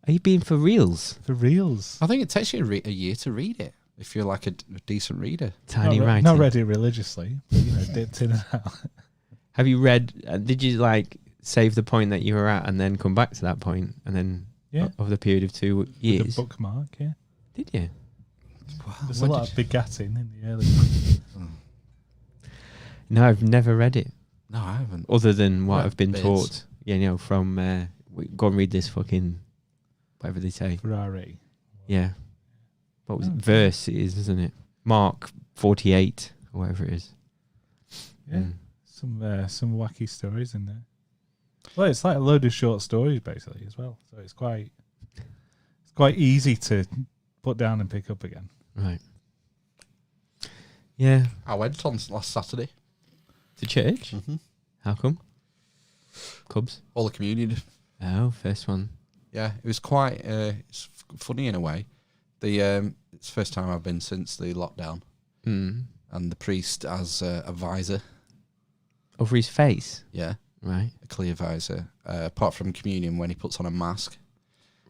Are you being for reals? For reals. I think it takes you a year to read it if you're like a decent reader. Tiny not, writing. not read it religiously, but dipped in and out. Have you read? Did you like save the point that you were at and then come back to that point and then over the period of 2 years? With a bookmark, yeah. Did you? Wow, There's a lot of begatting in the early. No, I've never read it. No, I haven't. Other than what Read I've been bits. taught. Yeah, from go and read this fucking whatever they say. Ferrari. Yeah. What was it? Oh, Verse it is, isn't it? Mark 48 or whatever it is. Yeah. Mm. Some wacky stories in there. Well, it's like a load of short stories basically as well. So it's quite easy to put down and pick up again. Right. Yeah. I went on last Saturday. To church? Mm-hmm. How come? Cubs? All the communion. Oh, first one. Yeah, it was quite it's funny in a way. It's the first time I've been since the lockdown, Mm. and the priest has a visor. Over his face? Yeah, Right. a clear visor. Apart from communion, when he puts on a mask.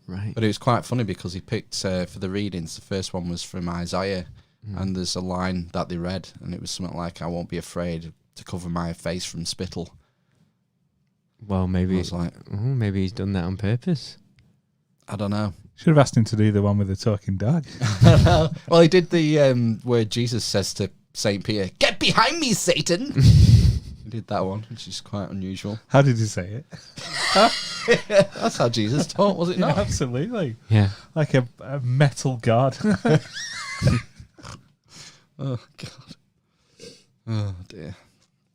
Right. But it was quite funny because he picked for the readings. The first one was from Isaiah, Mm. and there's a line that they read, and it was something like, "I won't be afraid to cover my face from spittle." Well, I maybe was like, maybe he's done that on purpose. I don't know. Should have asked him to do the one with the talking dog. Well, he did the where Jesus says to Saint Peter, "Get behind me, Satan." He did that one, which is quite unusual. How did he say it? That's how Jesus taught, was it Yeah, not? absolutely. Yeah. Like a metal god. Oh God. Oh dear.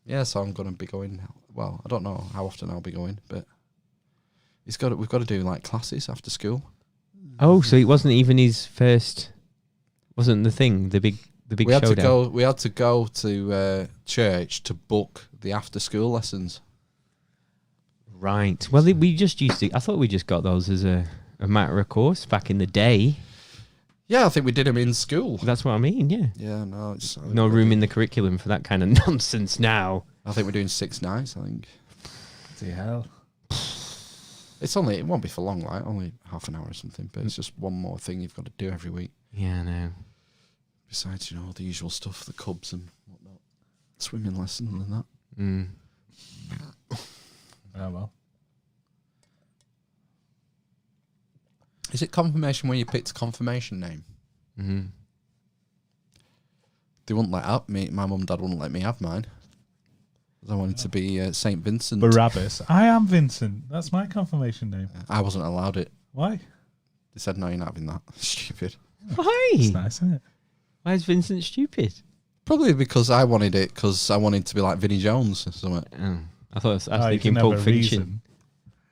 Yeah, so I'm gonna be going now. Well, I don't know how often I'll be going, but we've got to do like classes after school. Oh, so it wasn't even his first. Wasn't the thing the big We had showdown? to go to church to book the after school lessons. Right. Well, we just used to. I thought we just got those as a matter of course back in the day. Yeah, I think we did them in school. That's what I mean. Yeah. Yeah, no, No room in the curriculum for that kind of nonsense now. I think we're doing 6 nights. I think Bloody hell. it won't be for long, like only half an hour or something. But it's just one more thing you've got to do every week. Yeah, no. Besides, all the usual stuff, the Cubs and whatnot, swimming lesson and that. Mm. Oh, well. Is it confirmation when you picked a confirmation name? Mm-hmm. They wouldn't let up me. My mum and dad wouldn't let me have mine. I wanted to be Saint Vincent. Barabbas. I am Vincent. That's my confirmation name. I wasn't allowed it. Why? They said, "No, you're not having that." Stupid. Why? It's nice, isn't it? Why is Vincent stupid? Probably because I wanted it, because I wanted to be like Vinnie Jones or something. Oh, I thought I was You thinking can have Pulp a Fiction.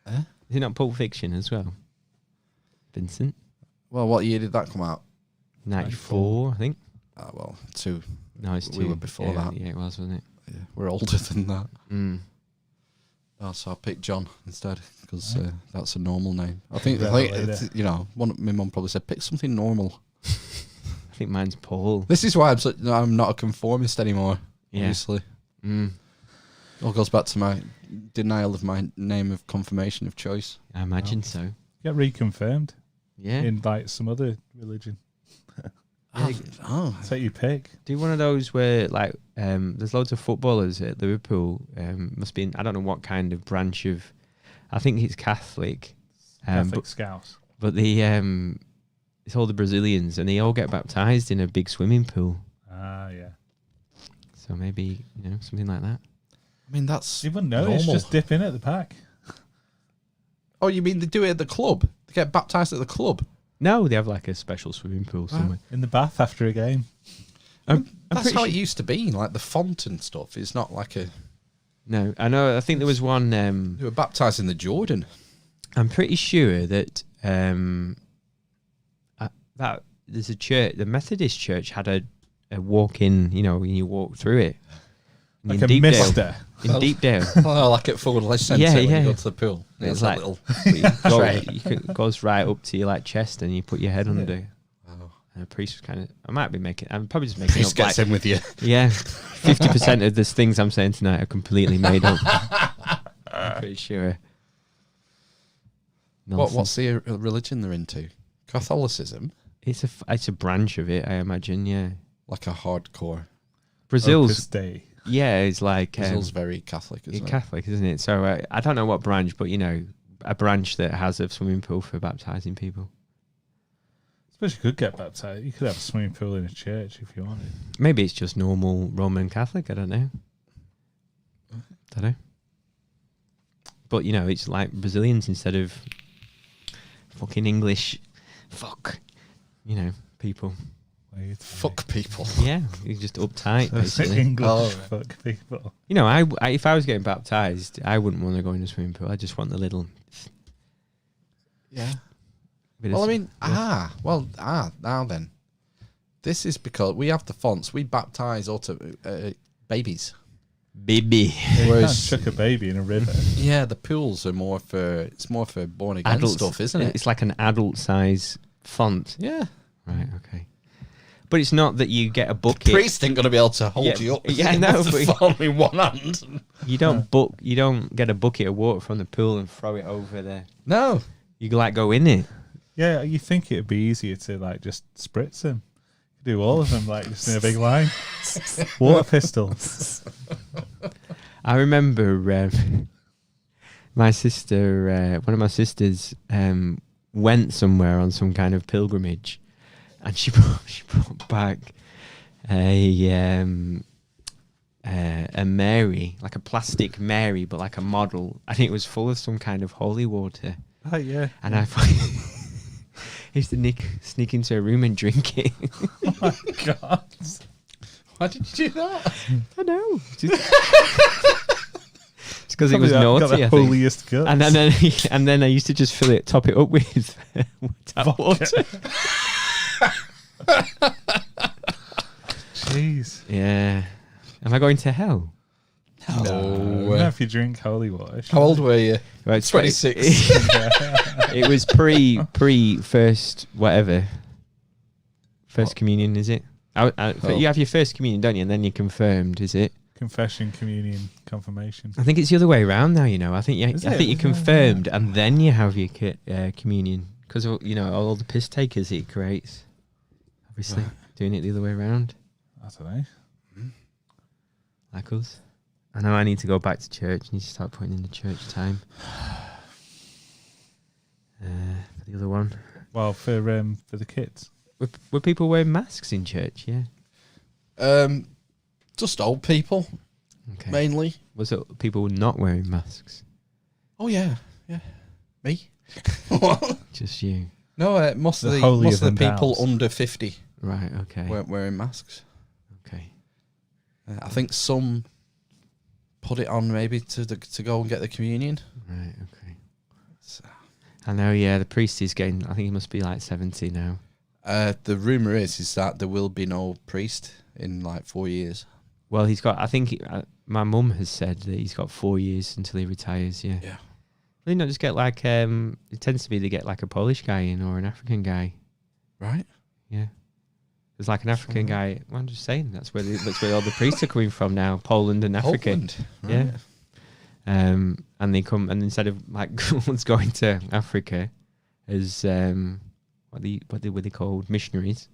reason. Is it not Pulp Fiction as well? Vincent? Well, what year did that come out? 94, I think. Well, 2. No, it's We 2. were before yeah, that. Yeah, it was, wasn't it? Yeah, we're older than that. Mm. Oh, so I picked John instead because that's a normal name. I think, Revelator. my mum probably said, pick something normal. I think mine's Paul. This is why I'm not a conformist anymore, Yeah. obviously. Mm. All goes back to my denial of my name of confirmation of choice. I imagine so. Get reconfirmed Yeah. in like some other religion. Oh, That's what you pick. Do one of those where, like, there's loads of footballers at Liverpool. Must be, I don't know what kind of branch of, I think it's Catholic. Catholic Scouts. But it's all the Brazilians, and they all get baptized in a big swimming pool. Ah, yeah. So maybe, something like that. I mean, that's You wouldn't know. normal. It's just dip in at the pack. Oh, you mean they do it at the club? They get baptized at the club? No, they have like a special swimming pool somewhere. In the bath after a game. I'm That's pretty how it sure- used to be, like the font and stuff. It's not like a... No, I know. I think there was one. They were baptized in the Jordan. I'm pretty sure that that there's a church. The Methodist church had a walk-in. You know, when you walk through it. Like in a Deepdale. mister. In Deepdale. Oh, like at Forward Ledge Centre when you go to the pool. It's There's like a little it goes right up to your like chest, and you put your head under. Oh. And a priest was kind of. I'm probably just making Priest up. gets in with you. Yeah, 50% of the things I'm saying tonight are completely made up. I'm pretty sure. What's the religion they're into? Catholicism? It's a branch of it, I imagine. Yeah, Like a hardcore. Brazil's. Opus Dei. Yeah, it's like Brazil's very Catholic, isn't it? Catholic, isn't it? So I don't know what branch, but you know, a branch that has a swimming pool for baptizing people. I suppose you could get baptized. You could have a swimming pool in a church if you wanted. Maybe it's just normal Roman Catholic. I don't know. But you know, it's like Brazilians instead of fucking English. Fuck, you know, people. Fuck people. Yeah, you're just uptight. Basically. English fuck people. You know, I if I was getting baptized, I wouldn't want to go in a swimming pool. I just want the little. Yeah. bit Well, of- I mean, now then. This is because we have the fonts. We baptise babies. baby. You can't Whereas, chuck a baby in a river. yeah, the pools are more for born again Adults, stuff, isn't it? It's like an adult size font. Yeah. Right. Okay. But it's not that you get a bucket. Priest ain't gonna be able to hold Yeah, you up. yeah, I know, With the but- font in one hand. You don't You don't get a bucket of water from the pool and throw it over there. No. You like go in it. Yeah, you think it'd be easier to like just spritz them. Do all of them like just in a big line. Water pistols. I remember my sister, one of my sisters, went somewhere on some kind of pilgrimage, and she brought back a Mary, like a plastic Mary, but like a model, and it was full of some kind of holy water. Oh yeah. And I used to sneak into her room and drink it. Oh my god. Why did you do that? I know. It's because it was Probably naughty, got the I think. holiest guts. And then I used to just top it up with tap water. Jeez. Yeah. Am I going to hell? No, not if you drink holy water. How old were you? Well, 26. It was pre first whatever. First communion, is it? You have your first communion, don't you? And then you're confirmed, is it? Confession, communion, confirmation. I think it's the other way around now. You know, I think Is it? you're confirmed, and then you have your communion because you know all the piss takers it creates. Obviously, doing it the other way around, I don't know. like us. I know I need to go back to church. I need to start putting in the church time. For the other one, Well, for the kids. were people wearing masks in church? Yeah. Just old people, Okay. mainly. Was it people not wearing masks? Oh yeah, yeah. Me? What? Just you. No, most of The the holier most of the than people thous. under 50 Right. Okay. weren't wearing masks. Okay. I think some put it on maybe to go and get the communion. Right. Okay. So, I know. Yeah. The priest is getting. I think he must be like 70 now. the rumor is that there will be no priest in like 4 years. Well, he's got. I think my mum has said that he's got 4 years until he retires. Yeah. Yeah. They not just get like. It tends to be they get like a Polish guy in or an African guy. Right? Yeah. There's like an African guy. Well, I'm just saying that's where all the priests are coming from now. Poland and Africa. Poland. Yeah. Right. And they come, and instead of like ones going to Africa as what were they called, missionaries,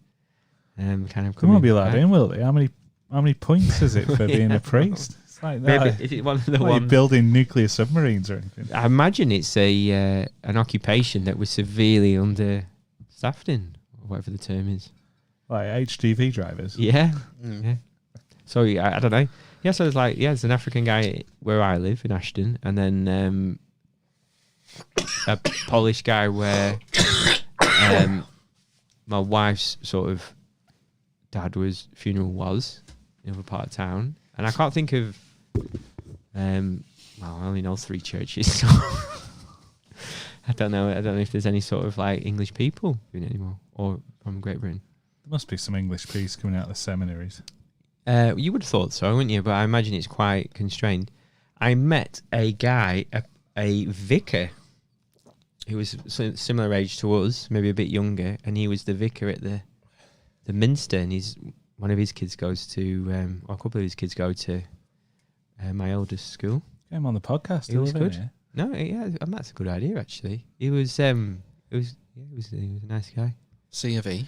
kind of They coming. won't be allowed back. in, will they? How many points is it for being Yeah. a priest? It's like Maybe that. is it one of the Like you're ones? building nuclear submarines or anything. I imagine it's an occupation that was severely understaffed in, or whatever the term is. Like HGV drivers. Yeah, Mm. yeah. So I don't know. Yeah, so there's an African guy where I live in Ashton, and then a Polish guy where my wife's sort of dad funeral was in other part of town, and I can't think of. Well, I only know 3 churches. So I don't know if there's any sort of like English people doing it anymore, or from Great Britain. There must be some English priests coming out of the seminaries. You would have thought so, wouldn't you? But I imagine it's quite constrained. I met a guy, a vicar, who was similar age to us, maybe a bit younger, and he was the vicar at the Minster, and one of his kids goes to, or a couple of his kids go to my oldest school. Get him on the podcast. He was good. Here. No, yeah, and that's a good idea actually. He was a nice guy. C of E.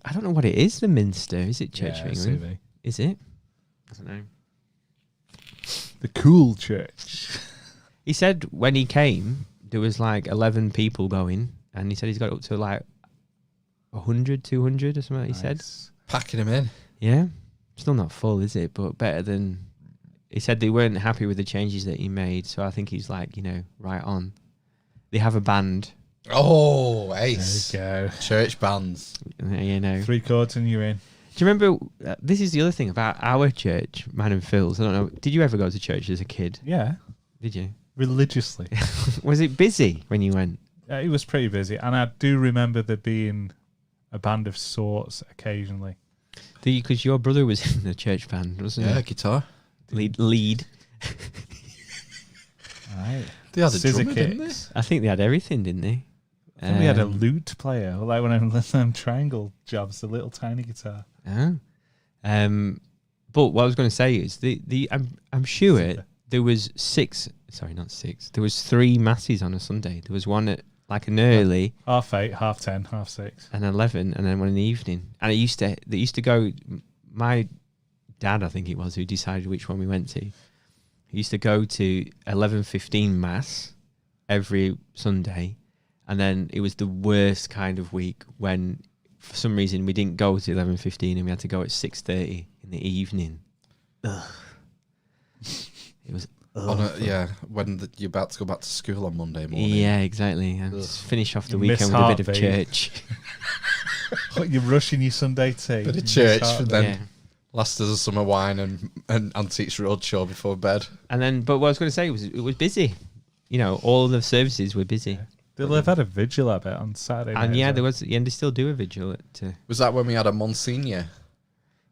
I don't know what it is. The Minster, is it Church of England? CV. Is it? I don't know. The cool church. He said when he came, there was like 11 people going, and he said he's got up to like 100, 200 or something. He said, Packing him in. yeah, still not full, is it? But better than. He said they weren't happy with the changes that he made, so I think he's like, right on. They have a band. Oh, ace. There you go. Church bands. 3 chords and you're in. Do you remember? This is the other thing about our church, Man and Phil's. I don't know. Did you ever go to church as a kid? Yeah. Did you? Religiously. Was it busy when you went? It was pretty busy, and I do remember there being a band of sorts occasionally. Because your brother was in the church band, wasn't Yeah, he? guitar. Lead. Right. They had a Scissor drummer, didn't they? kicks. I think they had everything, didn't they? I think we had a lute player, like when I'm listening them triangle jobs, the little tiny guitar. Oh. But what I was going to say is I'm sure there was 6. Sorry, not 6. There was 3 masses on a Sunday. There was one at like an early, 8:30, 10:30, 6:30. and 11, and then one in the evening. And they used to go. My dad, I think it was, who decided which one we went to. He used to go to 11:15 mass every Sunday, and then it was the worst kind of week when, for some reason, we didn't go to 11:15 and we had to go at 6:30 in the evening. Ugh. It was. When you're about to go back to school on Monday morning. Yeah, exactly. And just finish off the You weekend miss with a bit of heartbeat. church. You're rushing your Sunday tea. Bit of You miss church, heartbeat. and then Yeah. last as a summer wine and Antiques Roadshow before bed. And then, but what I was going to say was it was busy. All the services were busy. Yeah. They'll have had a vigil, I bet, on Saturday night. And yeah, as there well. was, and they still do a vigil at. Was that when we had a Monsignor?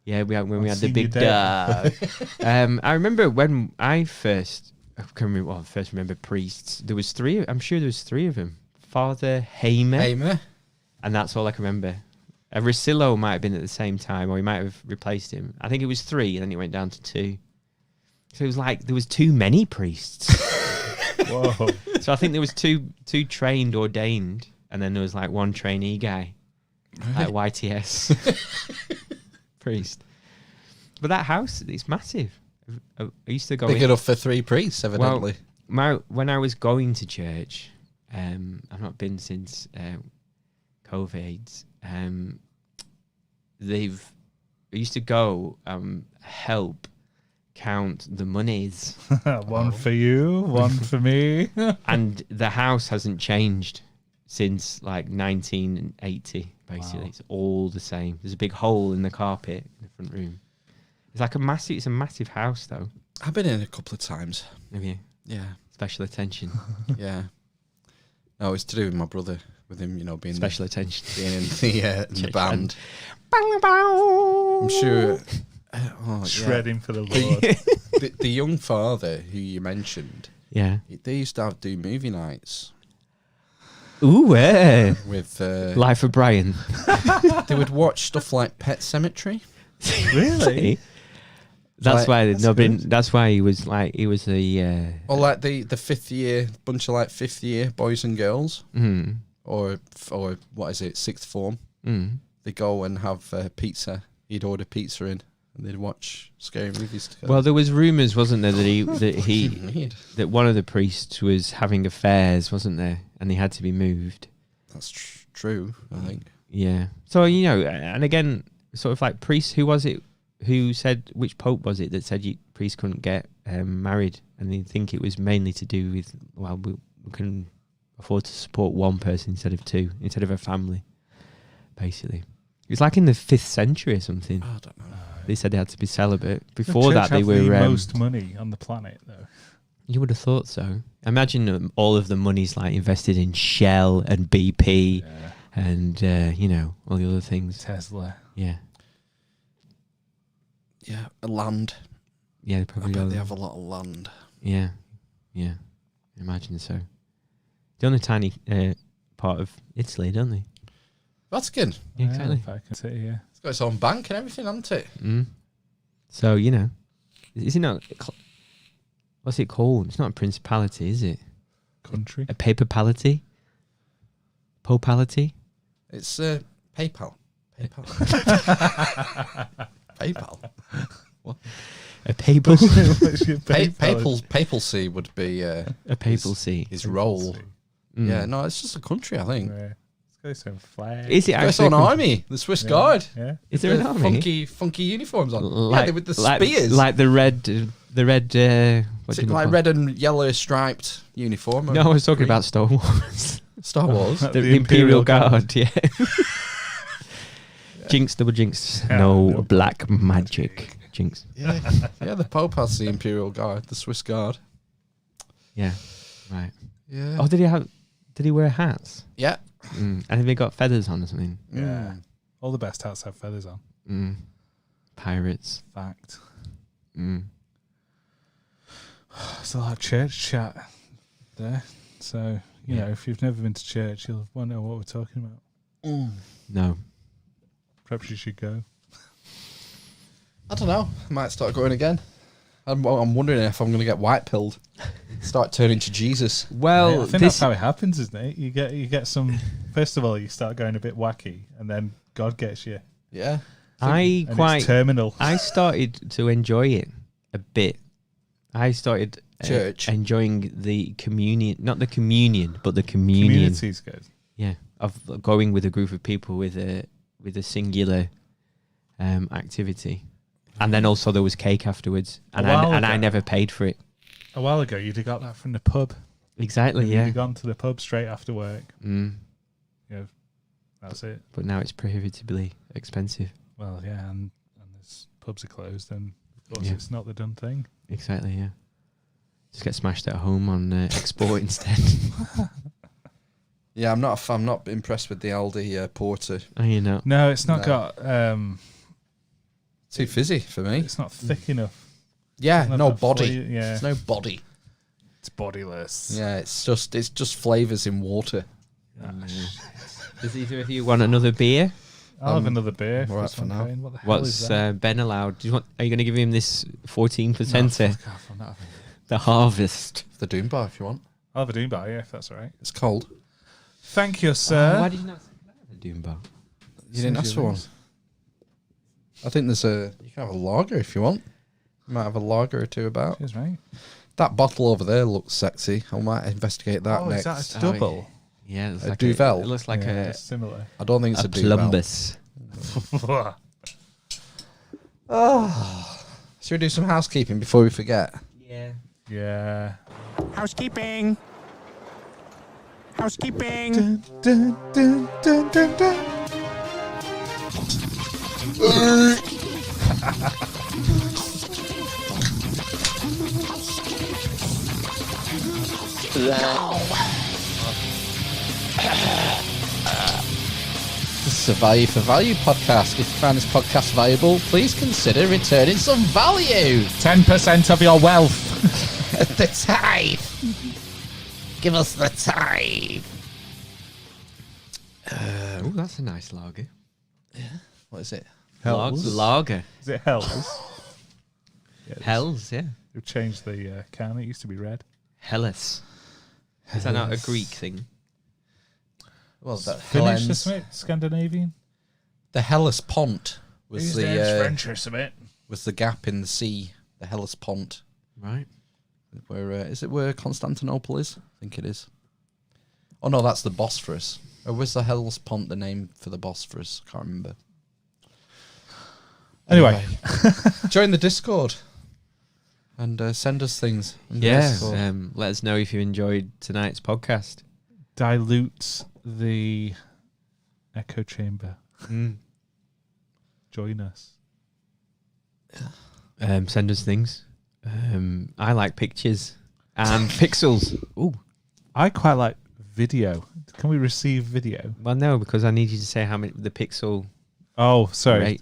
Yeah, when we had the Senior big day. dog. I remember when I first remember priests. There was 3. I'm sure there was 3 of them. Father Hamer, and that's all I can remember. Rosillo might have been at the same time, or he might have replaced him. I think it was 3, and then it went down to 2. So it was like there was too many priests. Whoa. So I think there was two trained, ordained, and then there was like 1 trainee guy, like YTS priest. But that house, it's massive. I used to go Big in. enough for 3 priests, evidently. When I was going to church, I've not been since COVID. I used to go help count the monies, One for you, one for me. and the house hasn't changed since like 1980. Basically, Wow. It's all the same. There's a big hole in the carpet in the front room. It's a massive house, though. I've been in a couple of times. Have you? Yeah, Special attention. yeah. No, it's to do with my brother, with him, being Special attention. being in the Church band. Bang, bang. I'm sure. Shredding for the Lord. The young father who you mentioned, Yeah. they used to do movie nights Ooh, with. Life of Brian. They would watch stuff like Pet Sematary. Really? That's Like, why good. That's why he was a. Or like the 5th year, bunch of like 5th year boys and girls, Mm, or what is it, 6th form. mm. They go and have pizza. He'd order pizza in, and they'd watch scary movies together. Well, there was rumours, wasn't there, that Weird. that one of the priests was having affairs, wasn't there, and he had to be moved. That's true, I think. Yeah. So and again, sort of like priests. Who was it? Who said? Which pope was it that said priests couldn't get married? And they think it was mainly to do with we can afford to support one person instead of 2, instead of a family. Basically, it was like in the 5th century or something. I don't know. They said they had to be celibate. The Before church that, they have were the most money on the planet, though. You would have thought so. Imagine all of the money's like invested in Shell and BP and all the other things. Tesla. Yeah. Yeah, land. Yeah, they I probably bet they have a lot of land. Yeah. Imagine so. They're on a tiny part of Italy, don't they? Vatican. Yeah, exactly. Vatican City, yeah. It's got its own bank and everything, hasn't it? Mm. So, is it not... What's it called? It's not a principality, is it? Country. A papality? Popality? It's PayPal. PayPal. What? A papal? What's your Papacy would be A papal see. his role. Mm. Yeah, no, it's just a country, I think. Yeah. It's got its own flag. Is it It's actually... an army, the Swiss Guard. Yeah. Is there an army? Funky uniforms on. Like, yeah, with the spears. Like the red... Is it like red and yellow striped uniform? No, I was talking about Star Wars. Star Wars. the Imperial Guard, yeah. Jinx, double jinx. No black magic. Jinx. Yeah, the Pope has the Imperial Guard, the Swiss Guard. Yeah, right. Yeah. Oh, did he wear hats? Yeah. And have they got feathers on or something? Yeah. All the best hats have feathers on. Pirates. Fact. There's a lot of church chat there. So, you know, if you've never been to church, you'll wonder what we're talking about. No. Perhaps you should go. I don't know. I might start going again. I'm wondering if I'm going to get white pilled. Start turning to Jesus. Well, I think that's how it happens, isn't it? You get some. First of all, you start going a bit wacky, and then God gets you. Yeah. It's terminal. I started to enjoy it a bit. I started church enjoying the communion, not the communion, but the communion. Community's good. Yeah, of going with a group of people with a singular activity, and then also there was cake afterwards, and I never paid for it. A while ago, you'd have got that from the pub. Exactly. You'd have gone to the pub straight after work. Yeah, that's it. But now it's prohibitively expensive. Well, yeah, and the pubs are closed, and of course it's not the done thing. Exactly. Yeah. Just get smashed at home on export instead. Yeah, I'm not impressed with the Aldi Porter. Oh, you know. No, it's not got. Too fizzy for me. It's not thick enough. Yeah, no body. Yeah, there's no body. It's bodiless. Yeah, it's just flavors in water. Does either of you want another beer? I'll have another beer. All right for now. What the hell is What's that? Ben allowed? Are you going to give him this 14%? No, fuck off, I'm not having it. The harvest. The Doom Bar, if you want. I'll have a Doom Bar, yeah, if that's all right. It's cold. Thank you, sir. Why did you not say the Doom Bar? You didn't ask for one. I think you can have a lager if you want. You might have a lager or two about. Cheers, mate. That bottle over there looks sexy. I might investigate that next. Is that a double? Yeah, it's A like Duvel? It looks like It's similar. I don't think it's a Duvel. plumbus. Should we do some housekeeping before we forget? Yeah. Yeah. Housekeeping. Housekeeping. Dun, dun, dun, dun, dun, dun. This is a Value for Value podcast. If you find this podcast valuable, please consider returning some value. 10% of your wealth. The tithe. Give us the tithe. Oh, that's a nice lager. What is it? Hells. Lager. Is it Hells? Hells, yeah. They've changed the can. It used to be red. Hellas. Is that not a Greek thing? Well, that Finnish, Helens. isn't it? Scandinavian? The Hellespont was French or something. was the gap in the sea. The Hellespont. Right. Where is it? Where Constantinople is? I think it is. Oh no, that's the Bosphorus. Or was the Hellespont the name for the Bosphorus? Can't remember. Anyway. Join the Discord and send us things. in the Yeah. Discord. Let us know if you enjoyed tonight's podcast. Dilute the echo chamber. Join us. Send us things. I like pictures. and pixels. Ooh. I quite like video. Can we receive video? Well, no, because I need you to say how many the pixel. Oh, sorry. Rate.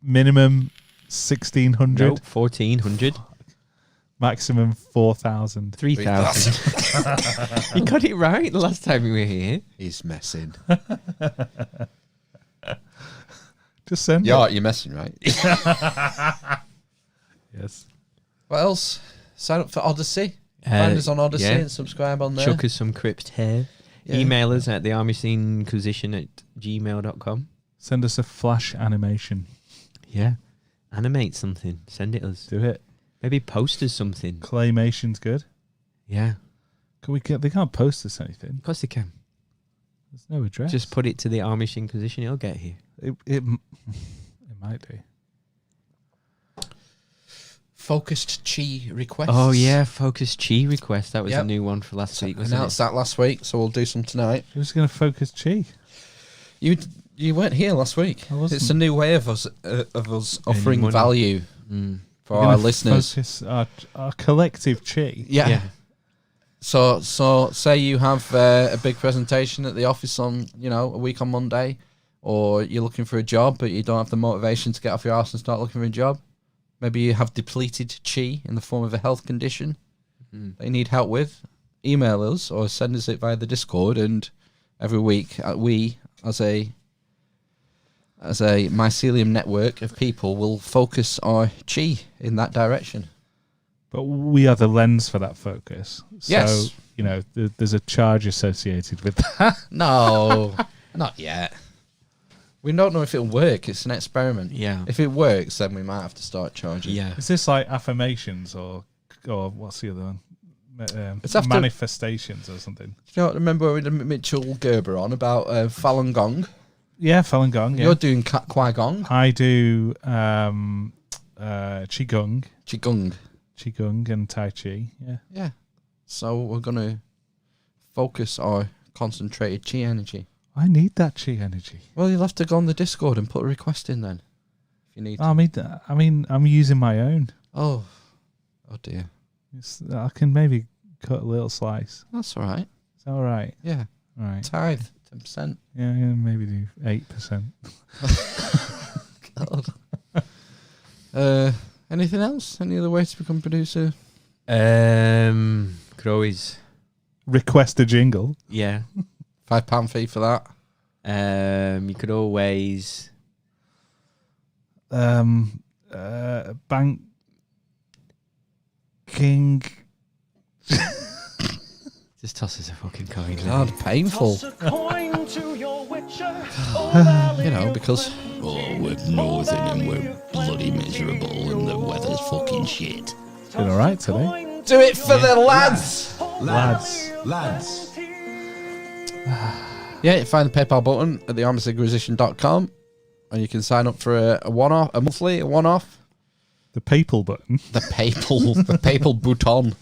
Minimum 1600. Nope, 1400. Maximum 4000. 3000. You got it right the last time you were here. He's messing. Just send Yeah, it. you're messing, right? Yes. What else? Sign up for Odyssey. Find us on Odyssey yeah. and subscribe on there. Chuck us some crypt hair. Yeah. Email us at thearmysinquisition@gmail.com. Send us a flash animation. Yeah. Animate something. Send it us. Do it. Maybe post us something. Claymation's good. Yeah. Can we get? They can't post us anything. Of course they can. There's no address. Just put it to the Amish Inquisition. It'll get here. It might do. Focused chi requests. Oh, yeah. Focus chi request. That was Yep. a new one for last week, wasn't Announced it? that last week, so we'll do some tonight. Who's going to focus chi? You weren't here last week. I wasn't. It's a new way of us offering money. value Mm. for We're our gonna listeners. Focus our collective chi. Yeah. So say you have a big presentation at the office on, a week on Monday, or you're looking for a job, but you don't have the motivation to get off your arse and start looking for a job. Maybe you have depleted chi in the form of a health condition that you need help with. Email us or send us it via the Discord, and every week we, as a mycelium network of people, will focus our chi in that direction. But we are the lens for that focus. So, Yes. there's a charge associated with that. No, not yet. We don't know if it'll work. It's an experiment. Yeah. If it works, then we might have to start charging. Yeah. Is this like affirmations or what's the other one? It's after- manifestations or something. Do you remember we did Mitchell Gerber on about Falun Gong? Yeah, Falun Gong. Yeah. You're doing Kwai Gong? I do Qigong. Qigong. Qigong and Tai Chi. Yeah. Yeah. So we're going to focus our concentrated chi energy. I need that chi energy. Well, you'll have to go on the Discord and put a request in then. If you need to. I mean, I'm using my own. Oh dear. I can maybe cut a little slice. That's all right. Is that all right? Yeah. All right. Tithe, 10%. Yeah, maybe do 8%. God. Anything else? Any other way to become producer? Could always, Request a jingle. yeah. £5 fee for that. You could always, Bank King. just toss us a fucking coin. God, painful. Because we're northern and we're bloody miserable and the weather's fucking shit. Been all right today. do it for the lads. Lads. Yeah, you find the PayPal button at thearmysinquisition.com, and you can sign up for a one-off, a monthly, a one-off. The papal button. The papal bouton.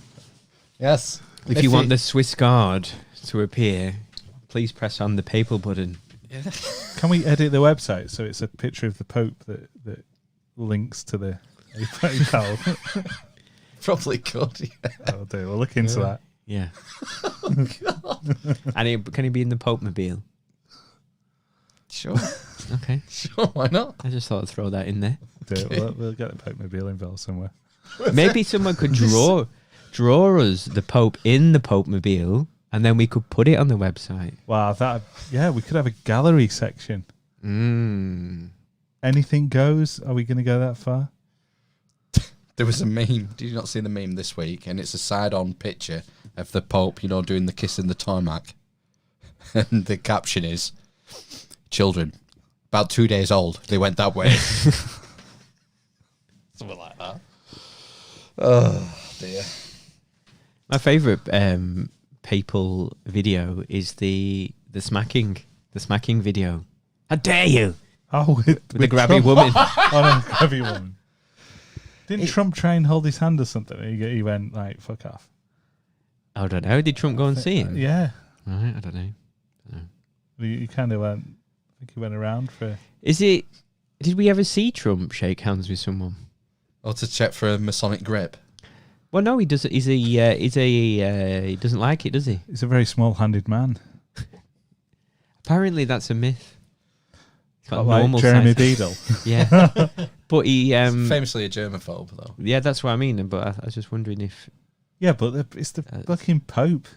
Yes. If you want the Swiss Guard to appear, please press on the papal button. Can we edit the website so it's a picture of the Pope that links to the PayPal? Probably could. Yeah. I'll do. We'll look into that. Yeah. And can he be in the Pope Mobile? Sure. Okay. Sure, why not? I just thought I'd throw that in there. Do it. We'll get the Pope Mobile involved somewhere. Maybe someone could draw us the Pope in the Pope Mobile, and then we could put it on the website. Wow, we could have a gallery section. Anything goes. Are we going to go that far? There was a meme. Did you not see the meme this week? And it's a side-on picture of the Pope, doing the kiss in the tarmac. And the caption is, children, about 2 days old, they went that way. Something like that. Oh, dear. My favourite papal video is the smacking video. How dare you? Oh, with The grabby Trump. woman. Oh, no, grabby woman. Didn't Trump try and hold his hand or something? He went like, fuck off. I don't know. Did Trump go and see him? Yeah. Right, I don't know. He kind of went, I think he went around for... Did we ever see Trump shake hands with someone? Or to check for a Masonic grip. Well, no, he doesn't. He doesn't like it, does he? He's a very small-handed man. Apparently, that's a myth. He's got a Like normal Jeremy size. Beadle. Yeah, but he Famously a germaphobe, though. yeah, that's what I mean. But I was just wondering if Yeah, but it's the fucking Pope.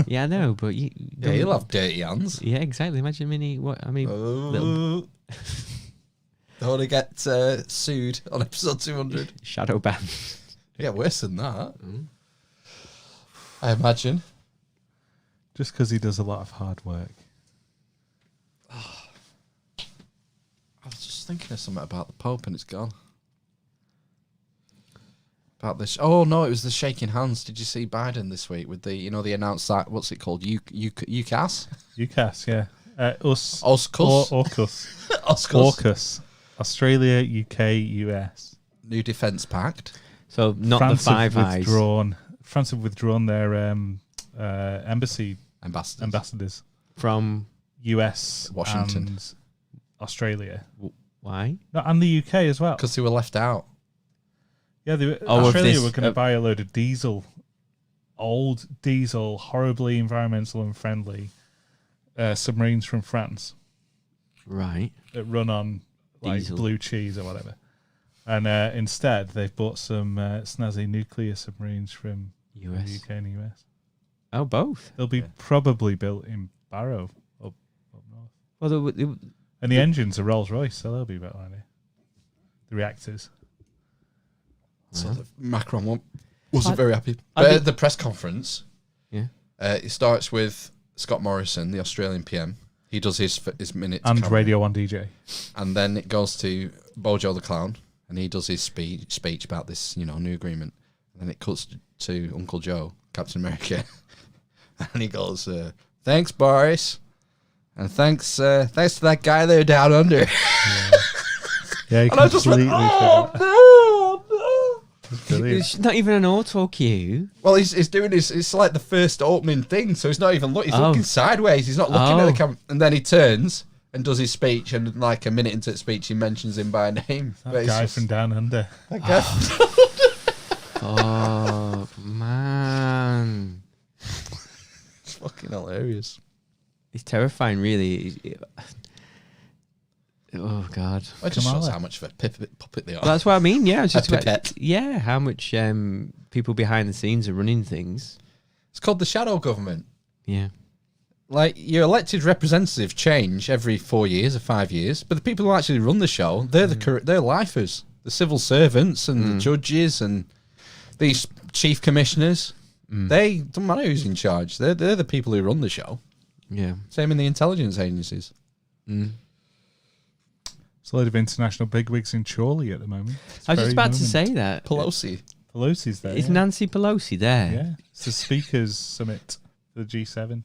yeah, I know, but you Yeah, he'll have dirty hands. yeah, exactly. Imagine little Don't want to get sued on episode 200. shadow ban. Yeah, worse than that. I imagine. Just because he does a lot of hard work. I was just thinking of something about the Pope and it's gone. About this. Oh, no, it was the shaking hands. Did you see Biden this week with the, they announced that, what's it called? UCAS? UCAS, yeah. Us. AUKUS. AUKUS. AUKUS. AUKUS. Australia, UK, US. New defence pact. So not France the Five have Eyes. withdrawn. France have withdrawn their ambassadors From US, Washington. and Australia. why? No, and the UK as well. Because they were left out. Yeah, Oh, of Australia this, were going to buy a load of old diesel, horribly environmental and friendly submarines from France Right. that run on like Diesel. blue cheese or whatever. And instead, they've bought some snazzy nuclear submarines from the US. UK and the US. Oh, both. They'll be probably built in Barrow up north. Well, And the engines are Rolls-Royce, so they'll be better, aren't they? The reactors. So the Macron wasn't I- very happy. I think- The press conference, yeah. it starts with Scott Morrison, the Australian PM. He does his minute. And comment. Radio 1 DJ. And then it goes to Bojo the Clown, and he does his speech about this, new agreement. And then it cuts to Uncle Joe, Captain America, and he goes, "Thanks, Boris, and thanks to that guy there down under." Yeah, he And I just went, completely "Oh forgot. no!" Brilliant. It's not even an auto cue. Well, he's doing his. It's like the first opening thing, so he's not even looking. He's looking sideways. He's not looking at the camera, and then he turns and does his speech. And like a minute into the speech, he mentions him by name. That guy from Down Under. That guy. Oh man, It's fucking hilarious. it's terrifying, really. Oh god. It just Kamala. shows how much of a puppet they are. Well, that's what I mean. Yeah, it's just A pipette. yeah, how much people behind the scenes are running things. It's called the shadow government. Yeah. Like, your elected representative change every 4 years or 5 years, but the people who actually run the show, they're lifers. The civil servants and the judges and these chief commissioners. They don't matter who's in charge. They're the people who run the show. Yeah. Same in the intelligence agencies. Mm. There's a load of international bigwigs in Chorley at the moment. I was just about to say that. Pelosi. Pelosi's there. Is yeah. Nancy Pelosi there? Yeah. It's the Speakers Summit for the G7.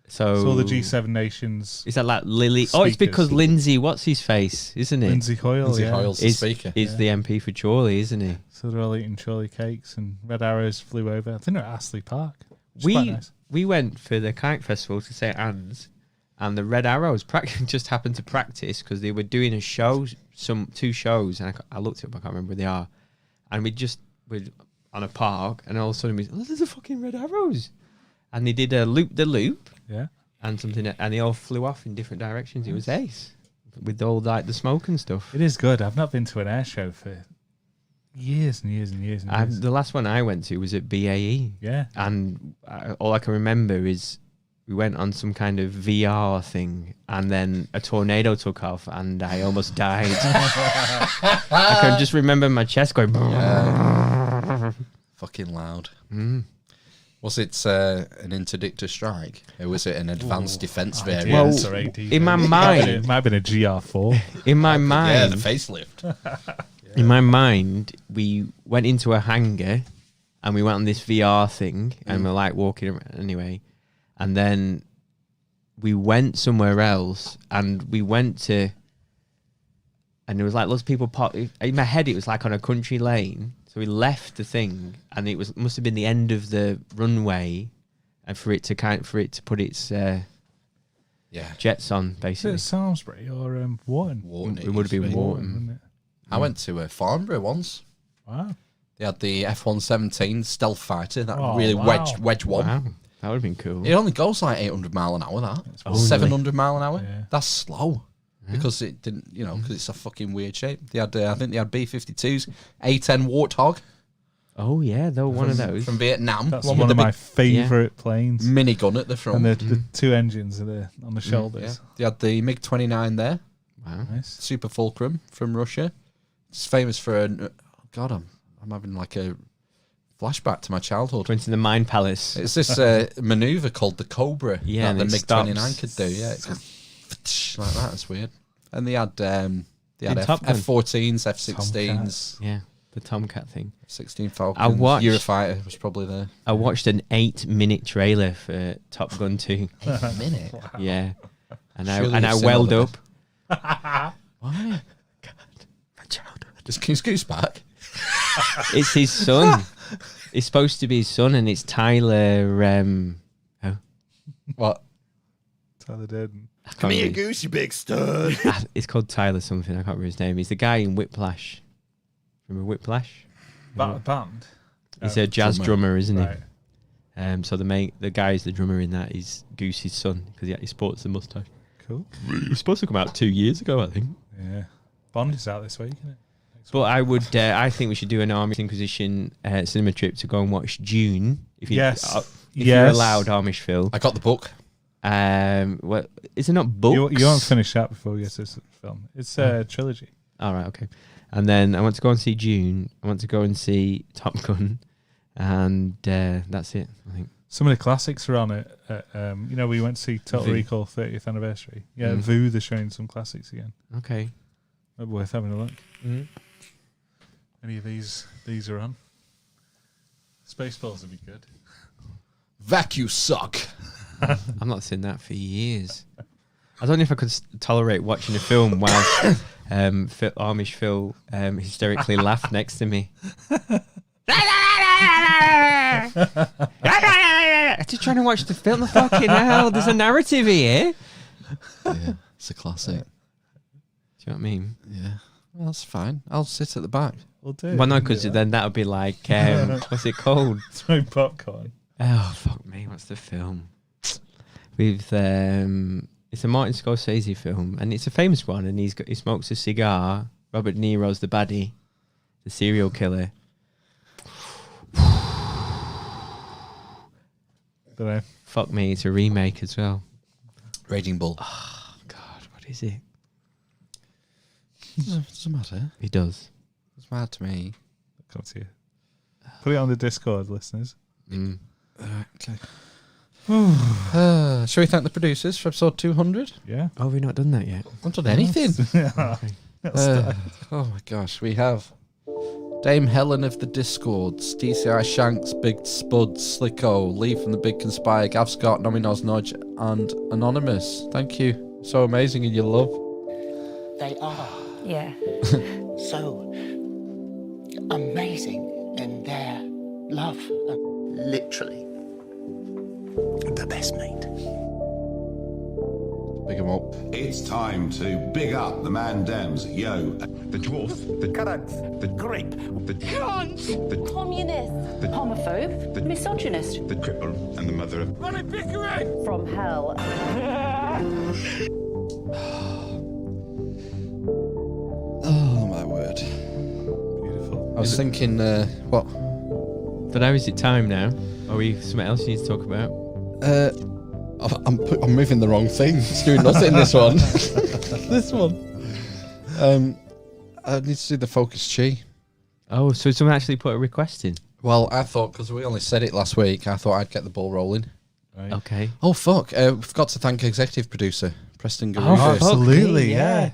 So It's all the G7 nations. Is that like Lily? Oh, it's Speakers. because Lindsay, what's his face, isn't it? Lindsay Hoyle, Lindsay yeah. Hoyle's the is speaker. is the MP for Chorley, isn't he? So they're all eating Chorley cakes and red arrows flew over. I think they're at Astley Park. Which is quite nice. We went for the kite festival to St Anne's, and the Red Arrows just happened to practice because they were doing a show, two shows, and I looked it up, I can't remember where they are, and we're on a park, and all of a sudden there's a fucking Red Arrows, and they did a loop the loop, Yeah. and something, and they all flew off in different directions. It was ace with all like the smoke and stuff. It is good. I've not been to an air show for years and years and years and years. The last one I went to was at BAE. Yeah. And all I can remember is we went on some kind of VR thing, and then a tornado took off, and I almost died. I can just remember my chest going. Fucking loud. Mm. Was it an interdictor strike? Or was it an advanced defense variant? Well, Or AD. in my It mind, might have been a GR4. in my yeah, mind, the facelift. in my mind, we went into a hangar, and we went on this VR thing, and we're like walking around anyway, and then we went somewhere else, and we went to, and there was like lots of people in my head. It was like on a country lane, so we left the thing, and it must have been the end of the runway, and for it to put its Yeah. jets on Is it basically. Salisbury or Warren? Wharton, It would have been used to be. Wharton. Wouldn't it? I went to Farnborough once. Wow. They had the F-117 stealth fighter, that Oh, really wow. wedge one. Wow, that would have been cool. It only goes like 800 mile an hour. That Only. 700 mile an hour. Yeah. That's slow because it didn't, because it's a fucking weird shape. They had, I think they had B-52s, A-10 Warthog. Oh yeah, though one of those. From Vietnam. That's one one with of the my favourite planes. big minigun at the front. And the 2 engines are there on the shoulders. Yeah. They had the MiG-29 there. Wow. Nice. Super Fulcrum from Russia. It's famous for God, I'm having like a flashback to my childhood. Went to the Mine Palace. It's this maneuver called the Cobra Yeah, that and the it MiG-29 stops. could do. Yeah, it goes like that. It's weird. And they had Top Gun. F-14s, F-16s, Yeah, the Tomcat thing. F-16 Falcons. watched- Eurofighter was probably there. I watched an 8-minute trailer for Top Gun 2. A minute. Yeah, and Surely I you've seen welled all up. of Why? My childhood. Is King's Goose back? It's his son. It's supposed to be his son, and it's Tyler. What? Tyler Durden. I can't remember. goose, you big stud. It's called Tyler something. I can't remember his name. He's the guy in Whiplash. Remember Whiplash? Band. He's a jazz drummer, isn't he? Right. So the guy who's the drummer in that is Goose's son because he sports the mustache. Cool. It was supposed to come out 2 years ago, I think. Yeah. Bond is out this week, isn't it? But I think we should do an Amish Inquisition cinema trip to go and watch June. If Yes. if you're allowed, Amish Phil. I got the book. What is it? Not books. You won't finish that before you get to the film. It's a trilogy. All right, okay. And then I want to go and see June. I want to go and see Top Gun, and that's it. I think. Some of the classics are on it. We went to see Total V. Recall 30th anniversary. Yeah, Mm. Voo, they're showing some classics again. Okay. Maybe worth having a look. Mm. Any of these are on. Spaceballs would be good. Vacuum suck. I've not seen that for years. I don't know if I could tolerate watching a film while Amish Phil hysterically laughed next to me. Just trying to watch the film. Fucking hell, there's a narrative here. Yeah, it's a classic. Do you know what I mean? Yeah. Well, that's fine. I'll sit at the back. We'll do. Well, no, because then that would be like, what's it called? Throw popcorn. Oh, fuck me. What's the film? With it's a Martin Scorsese film, and it's a famous one. And he smokes a cigar. Robert De Niro's the baddie, the serial killer. Don't know. Fuck me, it's a remake as well. Raging Bull. Oh God, what is it? Doesn't matter. He does. It's mad to me. Come to you. Put it on the Discord, listeners. Mm. Okay. Shall we thank the producers for episode 200? Yeah. Oh, have we not done that yet? I've not done anything. Okay. Oh my gosh, we have Dame Helen of the Discords, DCI Shanks, BigSpuds, Slicko, Lee from the Big Conspire, Gav Scott, Nomae, NosNoj, and Anonymous. Thank you. So amazing in your love. They are Yeah. so amazing in their love. Literally the best mate. Big 'em up. It's time to big up the man Dems. Yo, The dwarf, the carrot, the grape, the cunt, the Communist. Homophobe. The- Misogynist. the cripple, and the mother of From hell. Oh my word. Beautiful. I was thinking, what? Don't know, is it time now? Or are we something else you need to talk about? I'm moving the wrong thing. It's doing nothing, this one. This one. I need to do the focus chi. Oh, so someone actually put a request in? Well, I thought, because we only said it last week, I thought I'd get the ball rolling. Right. Okay. Oh, fuck. We forgot to thank executive producer, Preston Oh, Gauruder. fuck absolutely, me, yeah.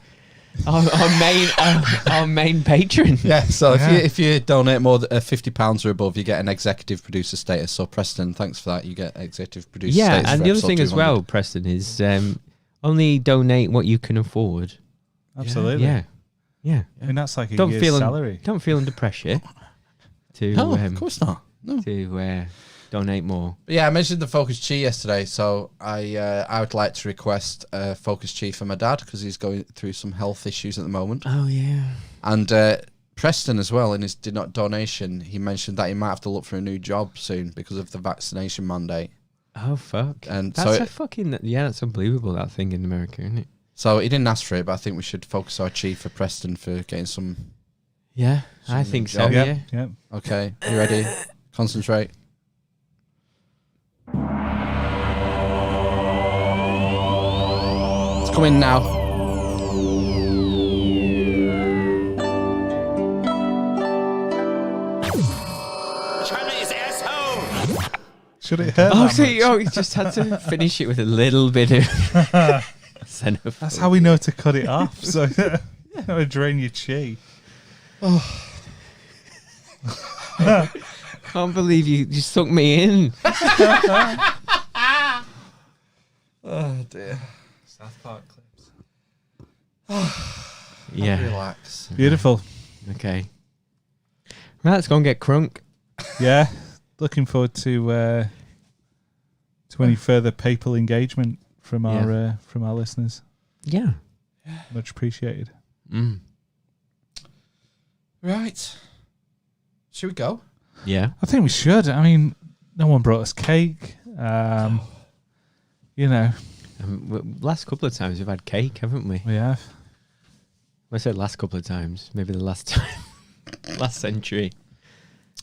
Our main patron. Yeah, so Yeah. if you donate more than £50 or above, you get an executive producer status. So Preston, thanks for that. You get executive producer Yeah, status. and for the other episode thing as 200. well, Preston, is only donate what you can afford. Absolutely. Yeah. Yeah. I mean, that's like a Don't year's feel salary. don't feel under pressure to No, of course not. No. to donate more. But yeah, I mentioned the Focus Chi yesterday, so I would like to request Focus Chi for my dad because he's going through some health issues at the moment. Oh yeah. And Preston as well, in his donation, he mentioned that he might have to look for a new job soon because of the vaccination mandate. Oh, fuck. And that's so a fucking... Yeah, that's unbelievable, that thing in America, isn't it? So he didn't ask for it, but I think we should focus our chief for Preston for getting some... Yeah, I some think so, job. yeah. Yeah. Okay, you ready? Concentrate. It's coming now. Should it hurt? Oh, so you just had to finish it with a little bit of xenophobe. That's how we know to cut it off. So, you know, drain your chi. Can't believe you stuck me in. Oh dear. South Park clips. Yeah. Relax. Beautiful. Okay. Right, let's go and get crunk. Yeah. Looking forward to any further papal engagement from our listeners. Yeah. Much appreciated. Mm. Right. Should we go? Yeah. I think we should. I mean, no one brought us cake. You know. Last couple of times we've had cake, haven't we? We have. I said last couple of times. Maybe the last time. Last century.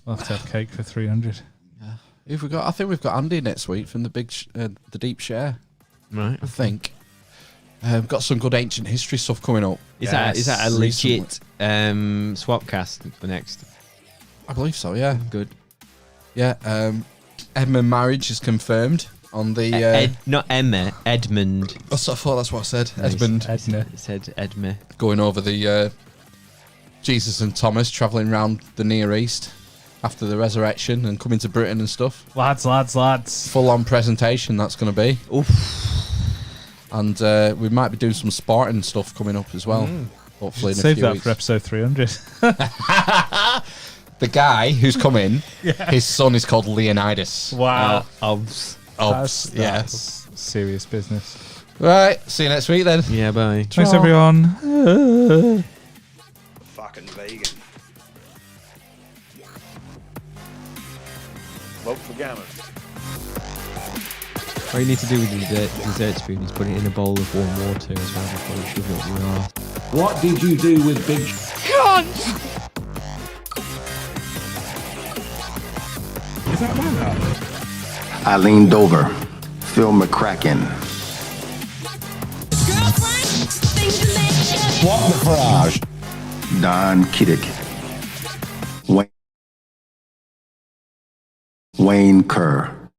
We'll have to have cake for 300. Who've we got? I think we've got Andy next week from the the Deep Share. Right. I think. Got some good ancient history stuff coming up. Is that a legit swapcast for next? I believe so, yeah. Good. Yeah, Edmund marriage is confirmed on the... not Emma, Edmund. I thought that's what I said. Nice. Edmund. Edna. It said Edma. Going over the Jesus and Thomas travelling around the Near East after the resurrection and coming to Britain and stuff. Lads. Full-on presentation that's going to be. Oof. And we might be doing some Spartan stuff coming up as well. Hopefully in a Save few that weeks. for episode 300. The guy who's coming, his son is called Leonidas. Wow. Obs. Yes. That's serious business. Right, see you next week then. Yeah, bye. Thanks, everyone. Fucking vegan. Vote for Gammon. What you need to do with the dessert spoon is put it in a bowl of warm water as well before you shove it up your arse. What did you do with Big... I leaned over. Phil McCracken. What the garage? Don Kiddick. Wayne Kerr.